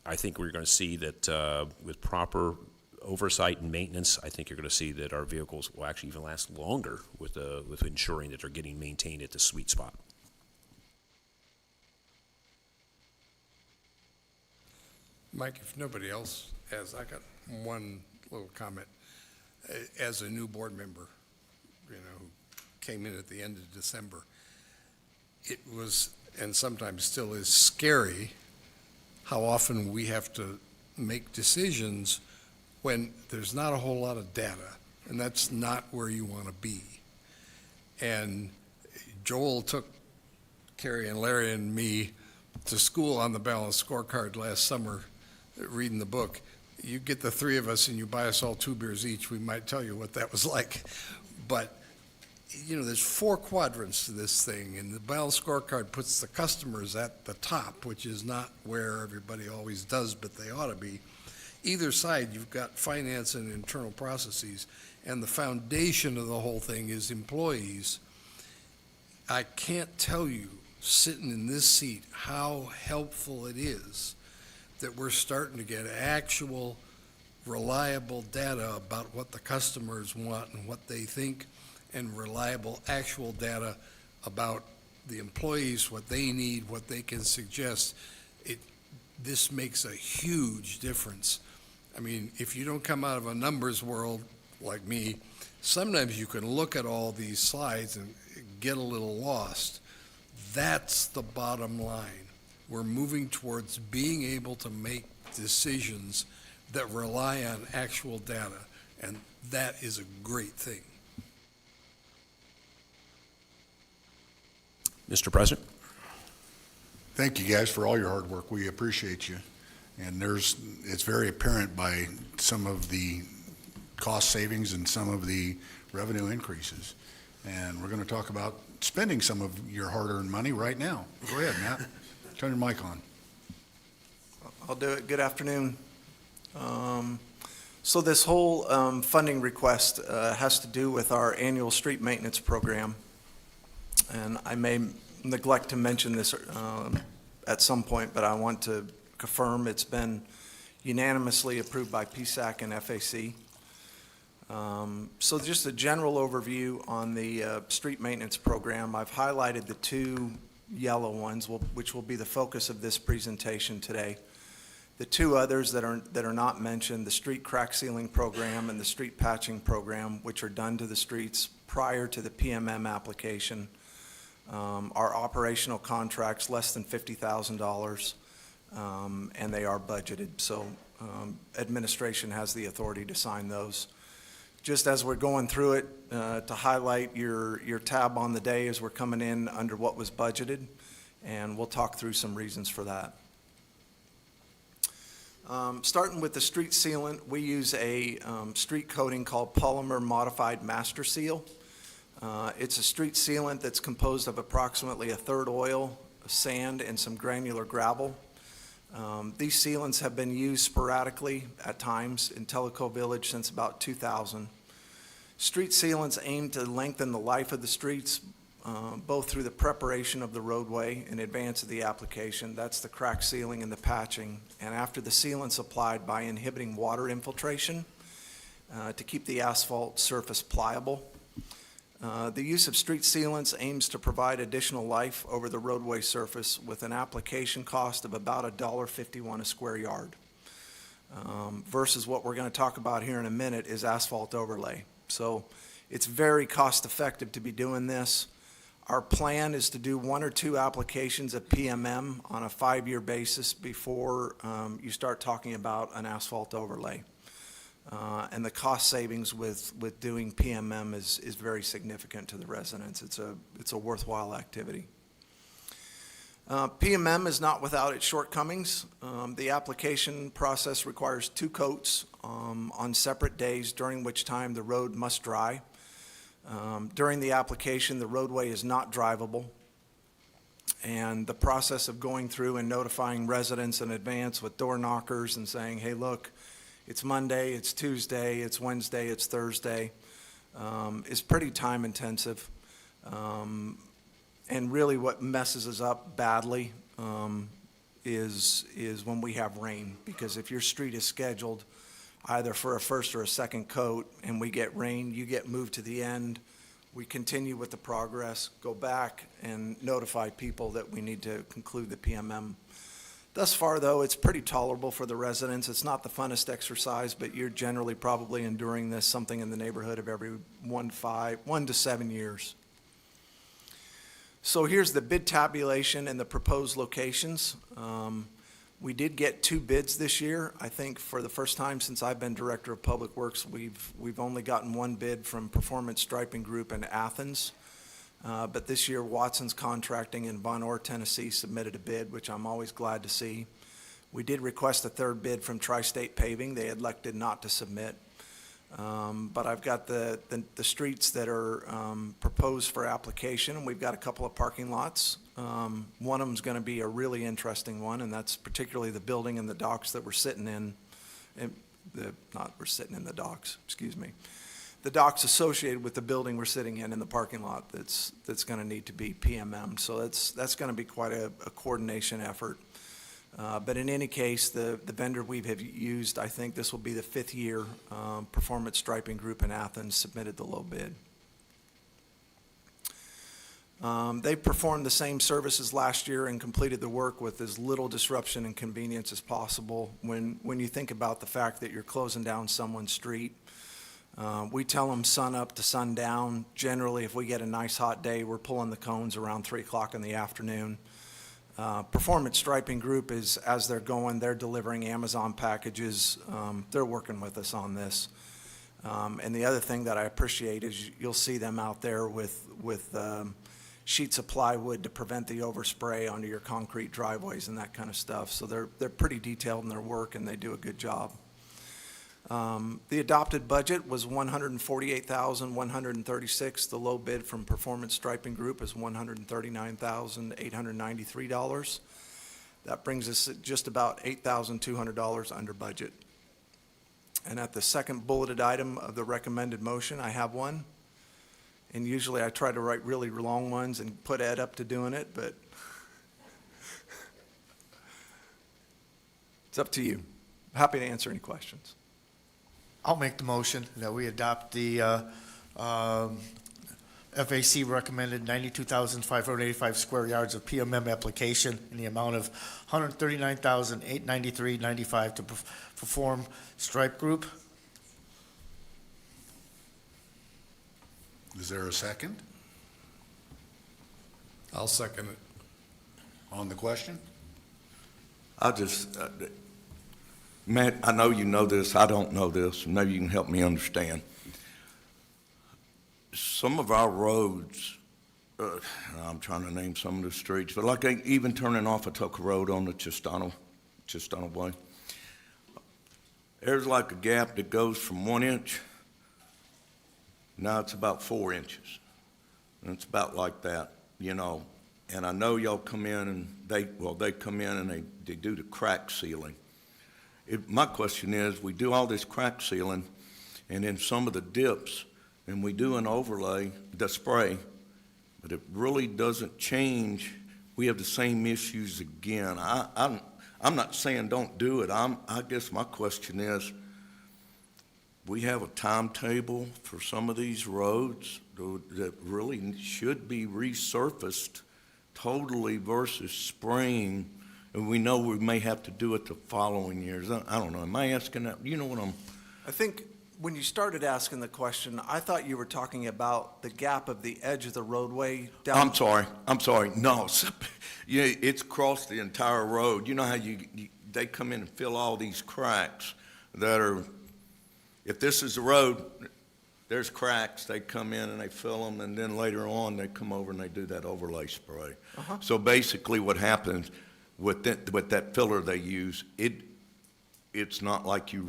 I think we're going to see that with proper oversight and maintenance, I think you're going to see that our vehicles will actually even last longer with ensuring that they're getting maintained at the sweet spot. Mike, if nobody else has, I got one little comment. As a new board member, who came in at the end of December, it was, and sometimes still is, scary how often we have to make decisions when there's not a whole lot of data, and that's not where you want to be. And Joel took Carrie and Larry and me to school on the balanced scorecard last summer, reading the book. You get the three of us and you buy us all 2 beers each, we might tell you what that was like. But, there's 4 quadrants to this thing, and the balanced scorecard puts the customers at the top, which is not where everybody always does, but they ought to be. Either side, you've got finance and internal processes, and the foundation of the whole thing is employees. I can't tell you, sitting in this seat, how helpful it is that we're starting to get actual, reliable data about what the customers want and what they think, and reliable, actual data about the employees, what they need, what they can suggest. This makes a huge difference. I mean, if you don't come out of a numbers world like me, sometimes you can look at all these slides and get a little lost. That's the bottom line. We're moving towards being able to make decisions that rely on actual data, and that is a great thing. Mr. President? Thank you guys for all your hard work. We appreciate you. And it's very apparent by some of the cost savings and some of the revenue increases. And we're going to talk about spending some of your hard-earned money right now. Go ahead, Matt. Turn your mic on. I'll do it. Good afternoon. So this whole funding request has to do with our annual street maintenance program. And I may neglect to mention this at some point, but I want to confirm it's been unanimously approved by PSAC and FAC. So just a general overview on the street maintenance program. I've highlighted the two yellow ones, which will be the focus of this presentation today. The two others that are not mentioned, the street crack sealing program and the street patching program, which are done to the streets prior to the PMM application, are operational contracts less than $50,000, and they are budgeted. So administration has the authority to sign those. Just as we're going through it, to highlight your tab on the day as we're coming in under what was budgeted, and we'll talk through some reasons for that. Starting with the street sealant, we use a street coating called Polymer Modified Master Seal. It's a street sealant that's composed of approximately a third oil, sand, and some granular gravel. These sealants have been used sporadically at times in Tellico Village since about 2000. Street sealants aim to lengthen the life of the streets, both through the preparation of the roadway in advance of the application. That's the crack sealing and the patching. And after the sealant's applied by inhibiting water infiltration to keep the asphalt surface pliable. The use of street sealants aims to provide additional life over the roadway surface with an application cost of about $1.51 a square yard. Versus what we're going to talk about here in a minute is asphalt overlay. So it's very cost effective to be doing this. Our plan is to do 1 or 2 applications of PMM on a 5-year basis before you start talking about an asphalt overlay. And the cost savings with doing PMM is very significant to the residents. It's a worthwhile activity. PMM is not without its shortcomings. The application process requires 2 coats on separate days, during which time the road must dry. During the application, the roadway is not drivable, and the process of going through and notifying residents in advance with door knockers and saying, hey, look, it's Monday, it's Tuesday, it's Wednesday, it's Thursday, is pretty time intensive. And really what messes us up badly is when we have rain, because if your street is scheduled either for a first or a second coat and we get rain, you get moved to the end. We continue with the progress, go back and notify people that we need to conclude the PMM. Thus far, though, it's pretty tolerable for the residents. It's not the funnest exercise, but you're generally probably enduring this something in the neighborhood of every 1 to 7 years. So here's the bid tabulation and the proposed locations. We did get 2 bids this year. I think for the first time since I've been Director of Public Works, we've only gotten 1 bid from Performance Striping Group in Athens. But this year, Watson's Contracting in Von Orr, Tennessee submitted a bid, which I'm always glad to see. We did request a 3rd bid from Tri-State Paving. They elected not to submit. But I've got the streets that are proposed for application, and we've got a couple of parking lots. One of them is going to be a really interesting one, and that's particularly the building and the docks that we're sitting in. We're sitting in the docks, excuse me. The docks associated with the building we're sitting in the parking lot that's going to need to be PMM. So that's going to be quite a coordination effort. But in any case, the vendor we have used, I think this will be the 5th year, Performance Striping Group in Athens submitted the low bid. They performed the same services last year and completed the work with as little disruption and convenience as possible. When you think about the fact that you're closing down someone's street, we tell them sun up to sundown. Generally, if we get a nice hot day, we're pulling the cones around 3 o'clock in the afternoon. Performance Striping Group is, as they're going, they're delivering Amazon packages. They're working with us on this. And the other thing that I appreciate is you'll see them out there with sheets of plywood to prevent the overspray onto your concrete driveways and that kind of stuff. So they're pretty detailed in their work, and they do a good job. The adopted budget was $148,136. The low bid from Performance Striping Group is $139,893. That brings us at just about $8,200 under budget. And at the second bulleted item of the recommended motion, I have one. And usually I try to write really long ones and put Ed up to doing it, but it's up to you. Happy to answer any questions. I'll make the motion that we adopt the FAC recommended 92,585 square yards of PMM application in the amount of $139,893.95 to perform Stripe Group. Is there a second I'll second it. on the question? I just, Matt, I know you know this, I don't know this, maybe you can help me understand. Some of our roads, I'm trying to name some of the streets, but like even turning off Atoka Road on the Chistano Way, there's like a gap that goes from 1 inch, now it's about 4 inches. And it's about like that, you know. And I know y'all come in and they come in and they do the crack sealing. My question is, we do all this crack sealing, and then some of the dips, and we do an overlay, the spray, but it really doesn't change. We have the same issues again. I'm not saying don't do it. I guess my question is, we have a timetable for some of these roads that really should be resurfaced totally versus spraying, and we know we may have to do it the following years. I don't know. Am I asking that? You know what I'm... I think when you started asking the question, I thought you were talking about the gap of the edge of the roadway down. I'm sorry. No, yeah, it's across the entire road. You know how they come in and fill all these cracks that are, if this is the road, there's cracks, they come in and they fill them, and then later on, they come over and they do that overlay spray. So basically what happens with that filler they use, it's not like you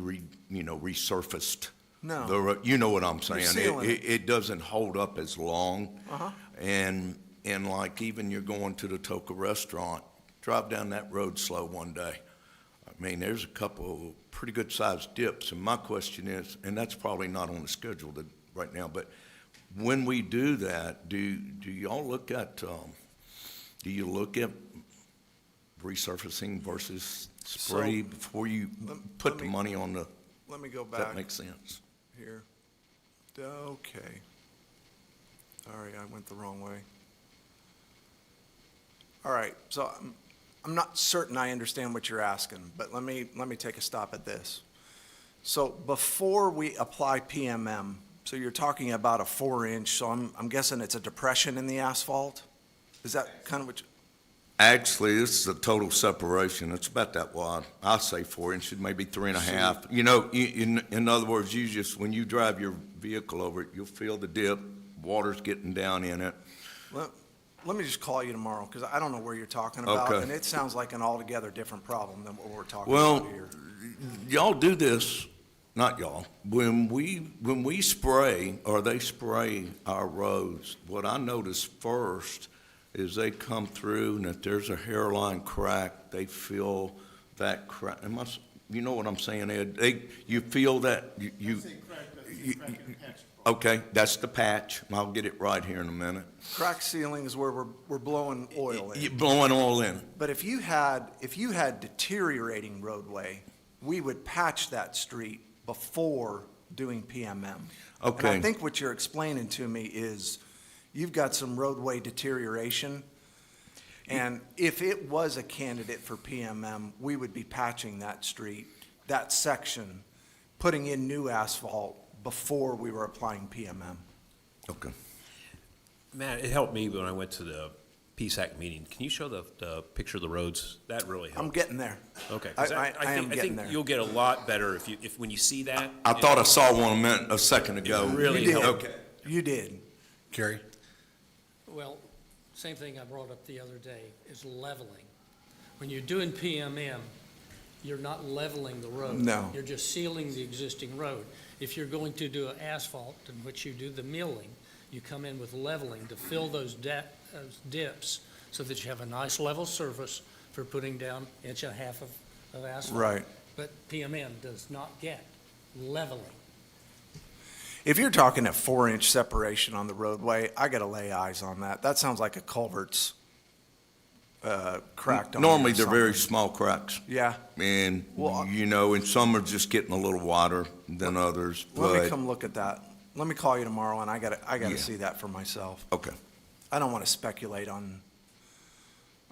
resurfaced. No. You know what I'm saying? Sealing It doesn't hold up as long. And like even you're going to the Toka restaurant, drive down that road slow one day. I mean, there's a couple of pretty good sized dips, and my question is, and that's probably not on the schedule right now, but when we do that, do y'all look at resurfacing versus spray before you put the money on the? Let me go Does back. that make sense? Here. Okay. Sorry, I went the wrong way. All right, so I'm not certain I understand what you're asking, but let me take a stop at this. So before we apply PMM, so you're talking about a 4-inch, so I'm guessing it's a depression in the asphalt? Is that kind of what you? Actually, this is a total separation. It's about that wide. I say 4 inches, maybe 3.5. You know, in other words, when you drive your vehicle over it, you'll feel the dip, water's getting down in it. Let me just call you tomorrow, because I don't know where you're talking about, Okay. and it sounds like an altogether different problem than what we're talking Well, about here. y'all do this, not y'all. When we spray, or they spray our roads, what I notice first is they come through, and if there's a hairline crack, they feel that crack. You know what I'm saying, Ed? You feel that, okay, that's the patch. I'll get it right here in a minute. Crack sealing is where we're blowing oil in. You're blowing oil in. But if you had deteriorating roadway, we would patch that street before doing PMM. Okay. And I think what you're explaining to me is you've got some roadway deterioration, and if it was a candidate for PMM, we would be patching that street, that section, putting in new asphalt before we were applying PMM. Okay. Matt, it helped me when I went to the PSAC meeting. Can you show the picture of the roads? That really helped. I'm getting there. Okay. 'Cause I am getting there. You'll get a lot better if when you see that. I thought I saw one a second ago. It really You did. helped. Okay. You did. Kerry? Well, same thing I brought up the other day, is leveling. When you're doing PMM, You're not leveling the road. No. You're just sealing the existing road. If you're going to do asphalt, in which you do the milling, you come in with leveling to fill those dips so that you have a nice level surface for putting down 1.5 inches of asphalt. Right. But PMM does not get leveling. If you're talking a 4-inch separation on the roadway, I gotta lay eyes on that. That sounds like a culvert's cracked on. Normally, or they're very something. small cracks. Yeah. And, Well, and some are just getting a little wider than others, Let me but, come look at that. Let me call you tomorrow, and I gotta Yeah. see that for myself. okay. I don't want to speculate on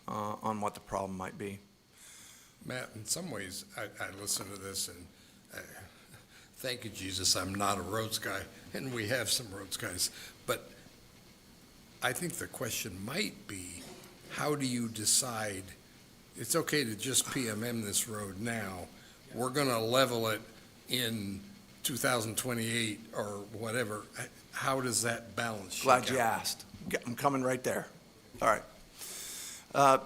what the problem might be. Matt, in some ways, I listen to this and thank you, Jesus, I'm not a roads guy, and we have some roads guys. But I think the question might be, how do you decide, it's okay to just PMM this road now, we're going to level it in 2028 or whatever. How does that balance shake Glad you out? asked. I'm coming right there. All right.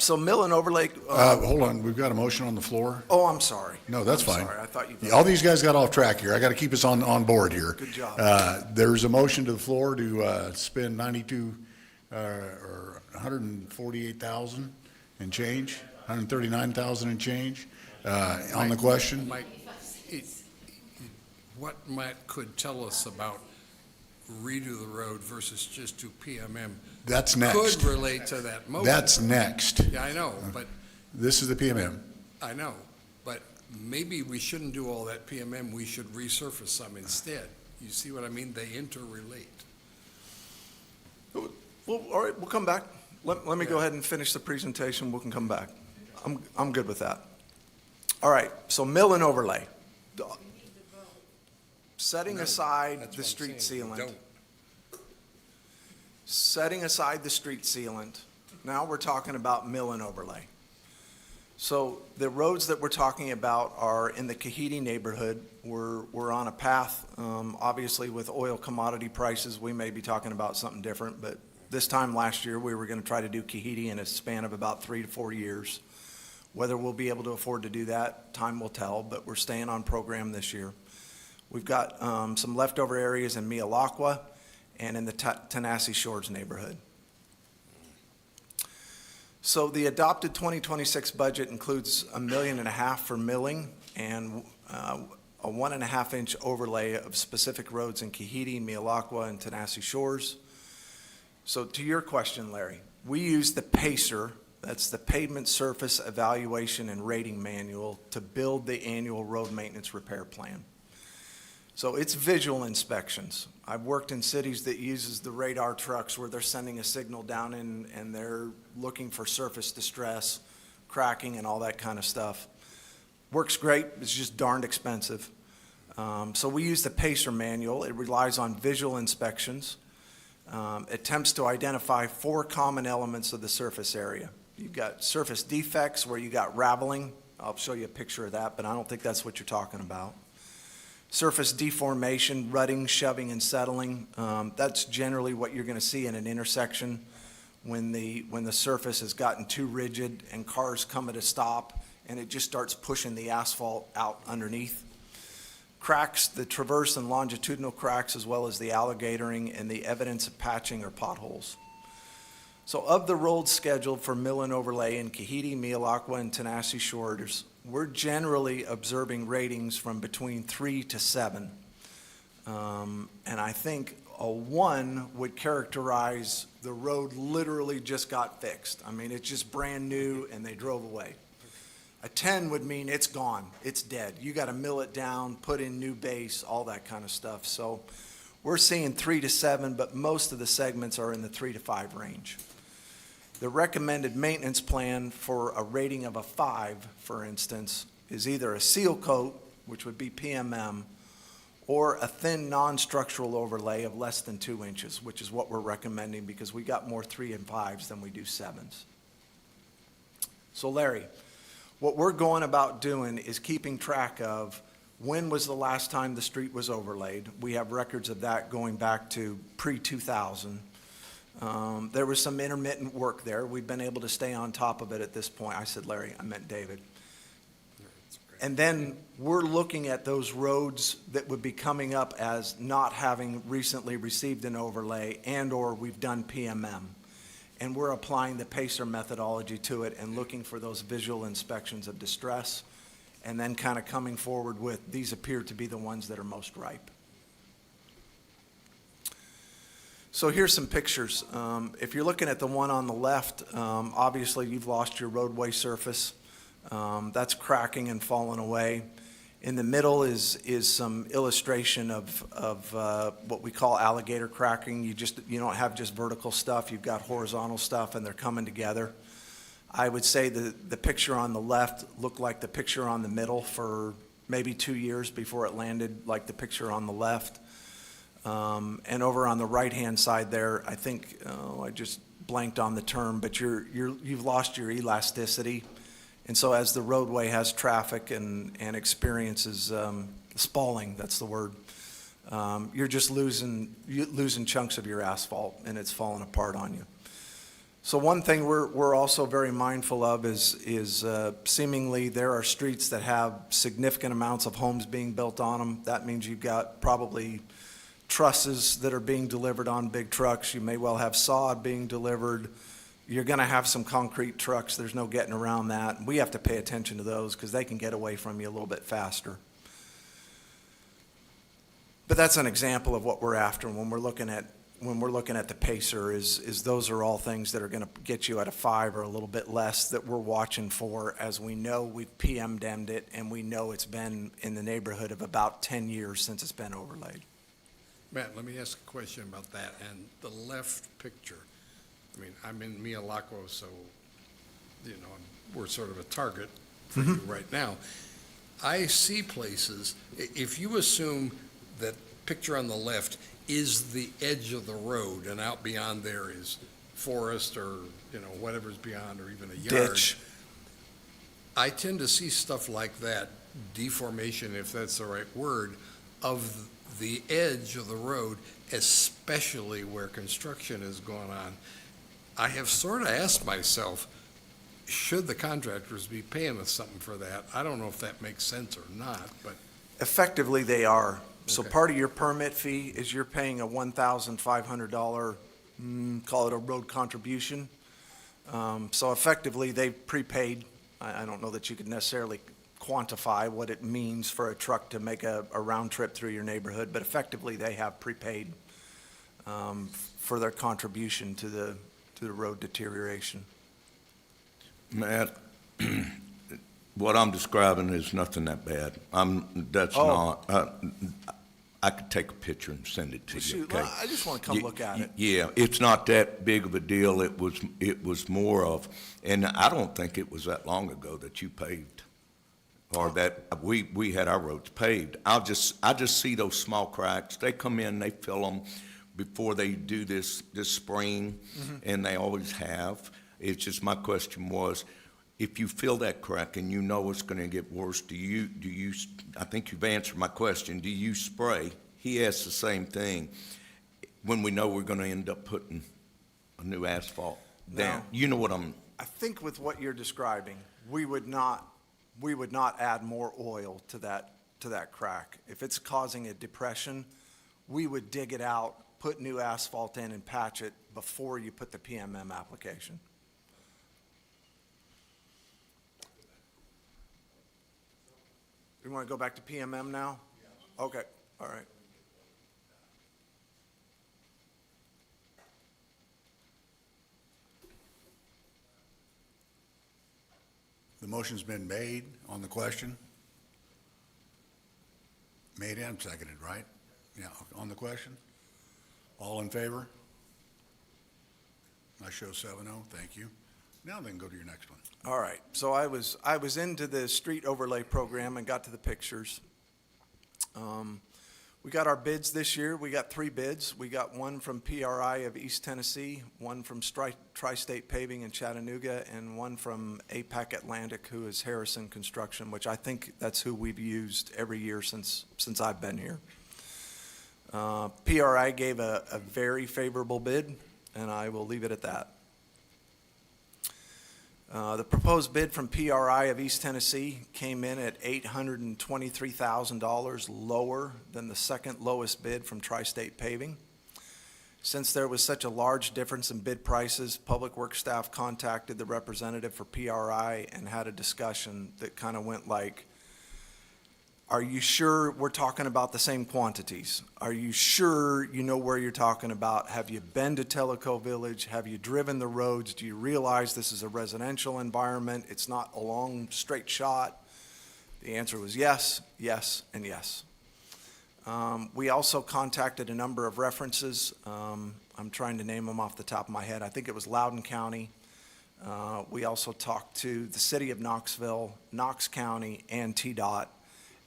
So mill and overlay. Hold on, we've got a motion on the floor. Oh, I'm sorry. No, that's I'm fine. Sorry, I thought you. All these guys got off track here. I got to keep us on board here. Good job. There's a motion to the floor to spend 92, or 148,000 and change, 139,000 and change on the question. Mike, what Matt could tell us about redo the road versus just do PMM That's next. could relate to that motion. That's next. Yeah, I know, but This is the PMM. I know, but maybe we shouldn't do all that PMM, we should resurface some instead. You see what I mean? They interrelate. Well, all right, we'll come back. Let me go ahead and finish the presentation. We can come back. I'm good with that. All right, so mill and overlay. Setting aside That's the what I'm street saying, we sealant. don't. Setting aside the street sealant, now we're talking about mill and overlay. So the roads that we're talking about are in the Kahidi neighborhood. We're on a path, obviously with oil commodity prices, we may be talking about something different, but this time last year, we were gonna try to do Kahidi in a span of about 3 to 4 years. Whether we'll be able to afford to do that, time will tell, but we're staying on program this year. We've got some leftover areas in Mialakwa and in the Tanasi Shores neighborhood. So the adopted 2026 budget includes $1.5 million for milling and a 1.5 inch overlay of specific roads in Kahidi, Mialakwa, and Tanasi Shores. So to your question, Larry, we use the PACER, that's the Pavement Surface Evaluation and Rating Manual, to build the annual road maintenance repair plan. So it's visual inspections. I've worked in cities that uses the radar trucks where they're sending a signal down in, and they're looking for surface distress, cracking and all that kind of stuff. Works great, it's just darned expensive. So we use the PACER manual. It relies on visual inspections. Attempts to identify 4 common elements of the surface area. You've got surface defects where you got raveling. I'll show you a picture of that, but I don't think that's what you're talking about. Surface deformation, rutting, shoving, and settling. That's generally what you're gonna see in an intersection when the surface has gotten too rigid and cars come at a stop and it just starts pushing the asphalt out underneath. Cracks, the traverse and longitudinal cracks, as well as the alligatoring and the evidence of patching or potholes. So of the roads scheduled for mill and overlay in Kahidi, Mialakwa, and Tanasi Shores, we're generally observing ratings from between 3 to 7. And I think a 1 would characterize the road literally just got fixed. I mean, it's just brand new and they drove away. A 10 would mean it's gone, it's dead. You got to mill it down, put in new base, all that kind of stuff. So we're seeing 3 to 7, but most of the segments are in the 3 to 5 range. The recommended maintenance plan for a rating of a 5, for instance, is either a seal coat, which would be PMM, or a thin non-structural overlay of less than 2 inches, which is what we're recommending because we got more 3 and 5s than we do 7s. So Larry, what we're going about doing is keeping track of when was the last time the street was overlaid. We have records of that going back to pre-2000. There was some intermittent work there. We've been able to stay on top of it at this point. I said Larry, I meant David. And then we're looking at those roads that would be coming up as not having recently received an overlay and/or we've done PMM. And we're applying the PACER methodology to it and looking for those visual inspections of distress, and then kind of coming forward with, these appear to be the ones that are most ripe. So here's some pictures. If you're looking at the one on the left, obviously you've lost your roadway surface. That's cracking and falling away. In the middle is some illustration of what we call alligator cracking. You don't have just vertical stuff, you've got horizontal stuff, and they're coming together. I would say the picture on the left looked like the picture on the middle for maybe 2 years before it landed like the picture on the left. And over on the right-hand side there, I think, I just blanked on the term, but you've lost your elasticity. And so as the roadway has traffic and experiences spalling, that's the word, you're just losing chunks of your asphalt, and it's falling apart on you. So one thing we're also very mindful of is seemingly there are streets that have significant amounts of homes being built on them. That means you've got probably trusses that are being delivered on big trucks. You may well have sod being delivered. You're going to have some concrete trucks. There's no getting around that. We have to pay attention to those because they can get away from you a little bit faster. But that's an example of what we're after when we're looking at the PACER is those are all things that are going to get you at a 5 or a little bit less that we're watching for, as we know we've PM'd it and we know it's been in the neighborhood of about 10 years since it's been overlaid. Matt, let me ask a question about that. And the left picture, I mean, I'm in Mialaco, so, we're sort of a target for you right now. I see places, if you assume that picture on the left is the edge of the road and out beyond there is forest or, whatever's beyond, or even a yard. Ditch. I tend to see stuff like that, deformation, if that's the right word, of the edge of the road, especially where construction is going on. I have sort of asked myself, should the contractors be paying us something for that? I don't know if that makes sense or not, but. Effectively, they are. So Okay. part of your permit fee is you're paying a $1,500, call it a road contribution. So effectively, they've prepaid. I don't know that you could necessarily quantify what it means for a truck to make a round trip through your neighborhood, but effectively, they have prepaid for their contribution to the road deterioration. Matt, what I'm describing is nothing that bad. I could take a picture and send it to you, Shoot, okay? I just want to come look at it. Yeah, it's not that big of a deal. It was more of, and I don't think it was that long ago that you paved, or that we had our roads paved. I just see those small cracks. They come in, they fill them before they do this spring, and they always have. It's just, my question was, if you feel that crack and you know it's going to get worse, do you, I think you've answered my question, do you spray? He asked the same thing. When we know we're going to end up putting a new asphalt down. No. You know what I think with what you're describing, we would not add more oil to that crack. If it's causing a depression, we would dig it out, put new asphalt in and patch it before you put the PMM application. You want to go back to PMM now? Okay, all right. The motion's been made on the question. Made and seconded, right? Yeah, on the question? All in favor? I show 7-0, thank you. Now then go to your next one. All right, so I was into the street overlay program and got to the pictures. We got our bids this year. We got 3 bids. We got one from PRI of East Tennessee, one from Tri-State Paving in Chattanooga, and one from APAC Atlantic, who is Harrison Construction, which I think that's who we've used every year since I've been here. PRI gave a very favorable bid, and I will leave it at that. The proposed bid from PRI of East Tennessee came in at $823,000 lower than the second lowest bid from Tri-State Paving. Since there was such a large difference in bid prices, Public Works staff contacted the representative for PRI and had a discussion that kind of went like, are you sure we're talking about the same quantities? Are you sure you know where you're talking about? Have you been to Tellico Village? Have you driven the roads? Do you realize this is a residential environment? It's not a long, straight shot. The answer was yes, yes, and yes. We also contacted a number of references. I'm trying to name them off the top of my head. I think it was Loudoun County. We also talked to the city of Knoxville, Knox County, and TDOT.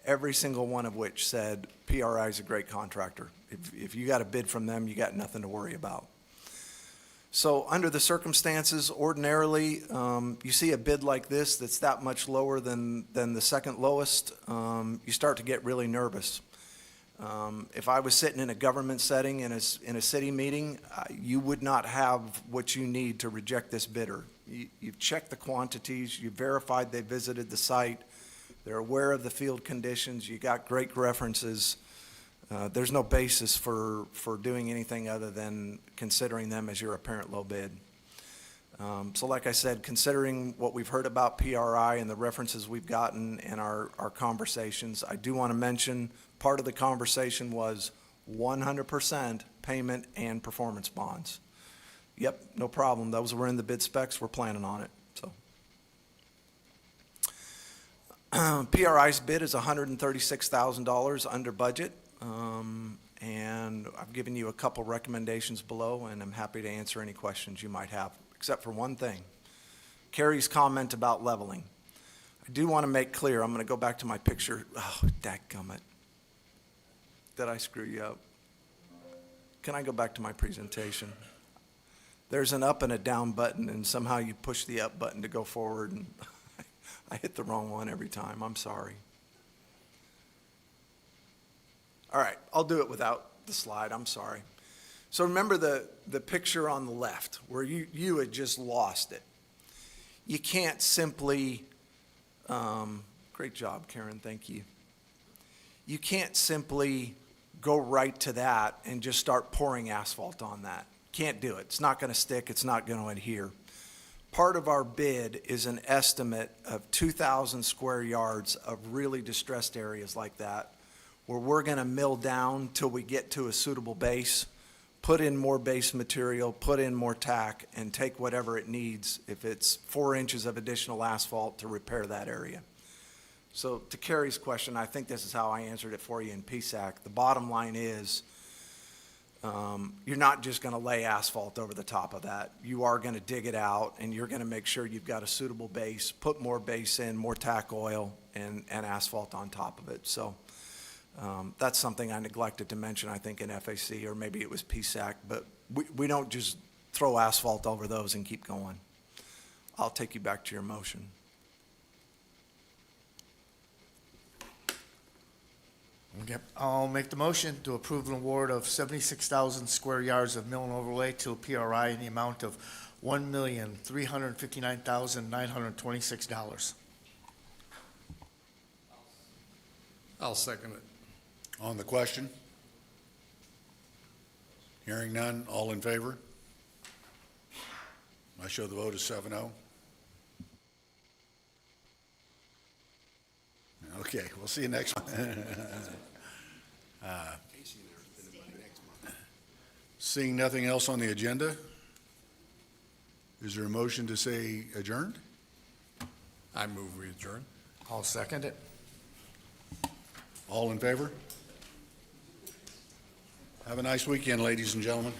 Every single one of which said PRI is a great contractor. If you got a bid from them, you got nothing to worry about. So under the circumstances, ordinarily, you see a bid like this that's that much lower than the second lowest, you start to get really nervous. If I was sitting in a government setting in a city meeting, you would not have what you need to reject this bidder. You've checked the quantities, you've verified they visited the site, they're aware of the field conditions, you got great references. There's no basis for doing anything other than considering them as your apparent low bid. So like I said, considering what we've heard about PRI and the references we've gotten in our conversations, I do want to mention part of the conversation was 100% payment and performance bonds. Yep, no problem. Those were in the bid specs. We're planning on it. So. PRI's bid is $136,000 under budget, and I've given you a couple recommendations below, and I'm happy to answer any questions you might have, except for one thing. Carrie's comment about leveling. I do want to make clear, I'm going to go back to my picture. Oh, dadgummit. Did I screw you up? Can I go back to my presentation? There's an up and a down button, and somehow you push the up button to go forward, and I hit the wrong one every time. I'm sorry. All right, I'll do it without the slide. I'm sorry. So remember the picture on the left where you had just lost it. You can't simply, great job, Karen, thank you. You can't simply go right to that and just start pouring asphalt on that. Can't do it. It's not going to stick. It's not going to adhere. Part of our bid is an estimate of 2,000 square yards of really distressed areas like that, where we're going to mill down till we get to a suitable base, put in more base material, put in more tack, and take whatever it needs, if it's 4 inches of additional asphalt, to repair that area. So to Carrie's question, I think this is how I answered it for you in PSAC. The bottom line is, you're not just going to lay asphalt over the top of that. You are going to dig it out, and you're going to make sure you've got a suitable base, put more base in, more tack oil, and asphalt on top of it. So that's something I neglected to mention, I think, in FAC, or maybe it was PSAC, but we don't just throw asphalt over those and keep going. I'll take you back to your motion. Okay, I'll make the motion to approve an award of 76,000 square yards of mill and overlay to PRI in the amount of $1,359,926. I'll second it. On the question? Hearing none, all in favor? I show the vote is 7-0. Okay, we'll see you next month. Seeing nothing else on the agenda, is there a motion to say adjourned? I move we adjourn. I'll second it. All in favor? Have a nice weekend, ladies and gentlemen.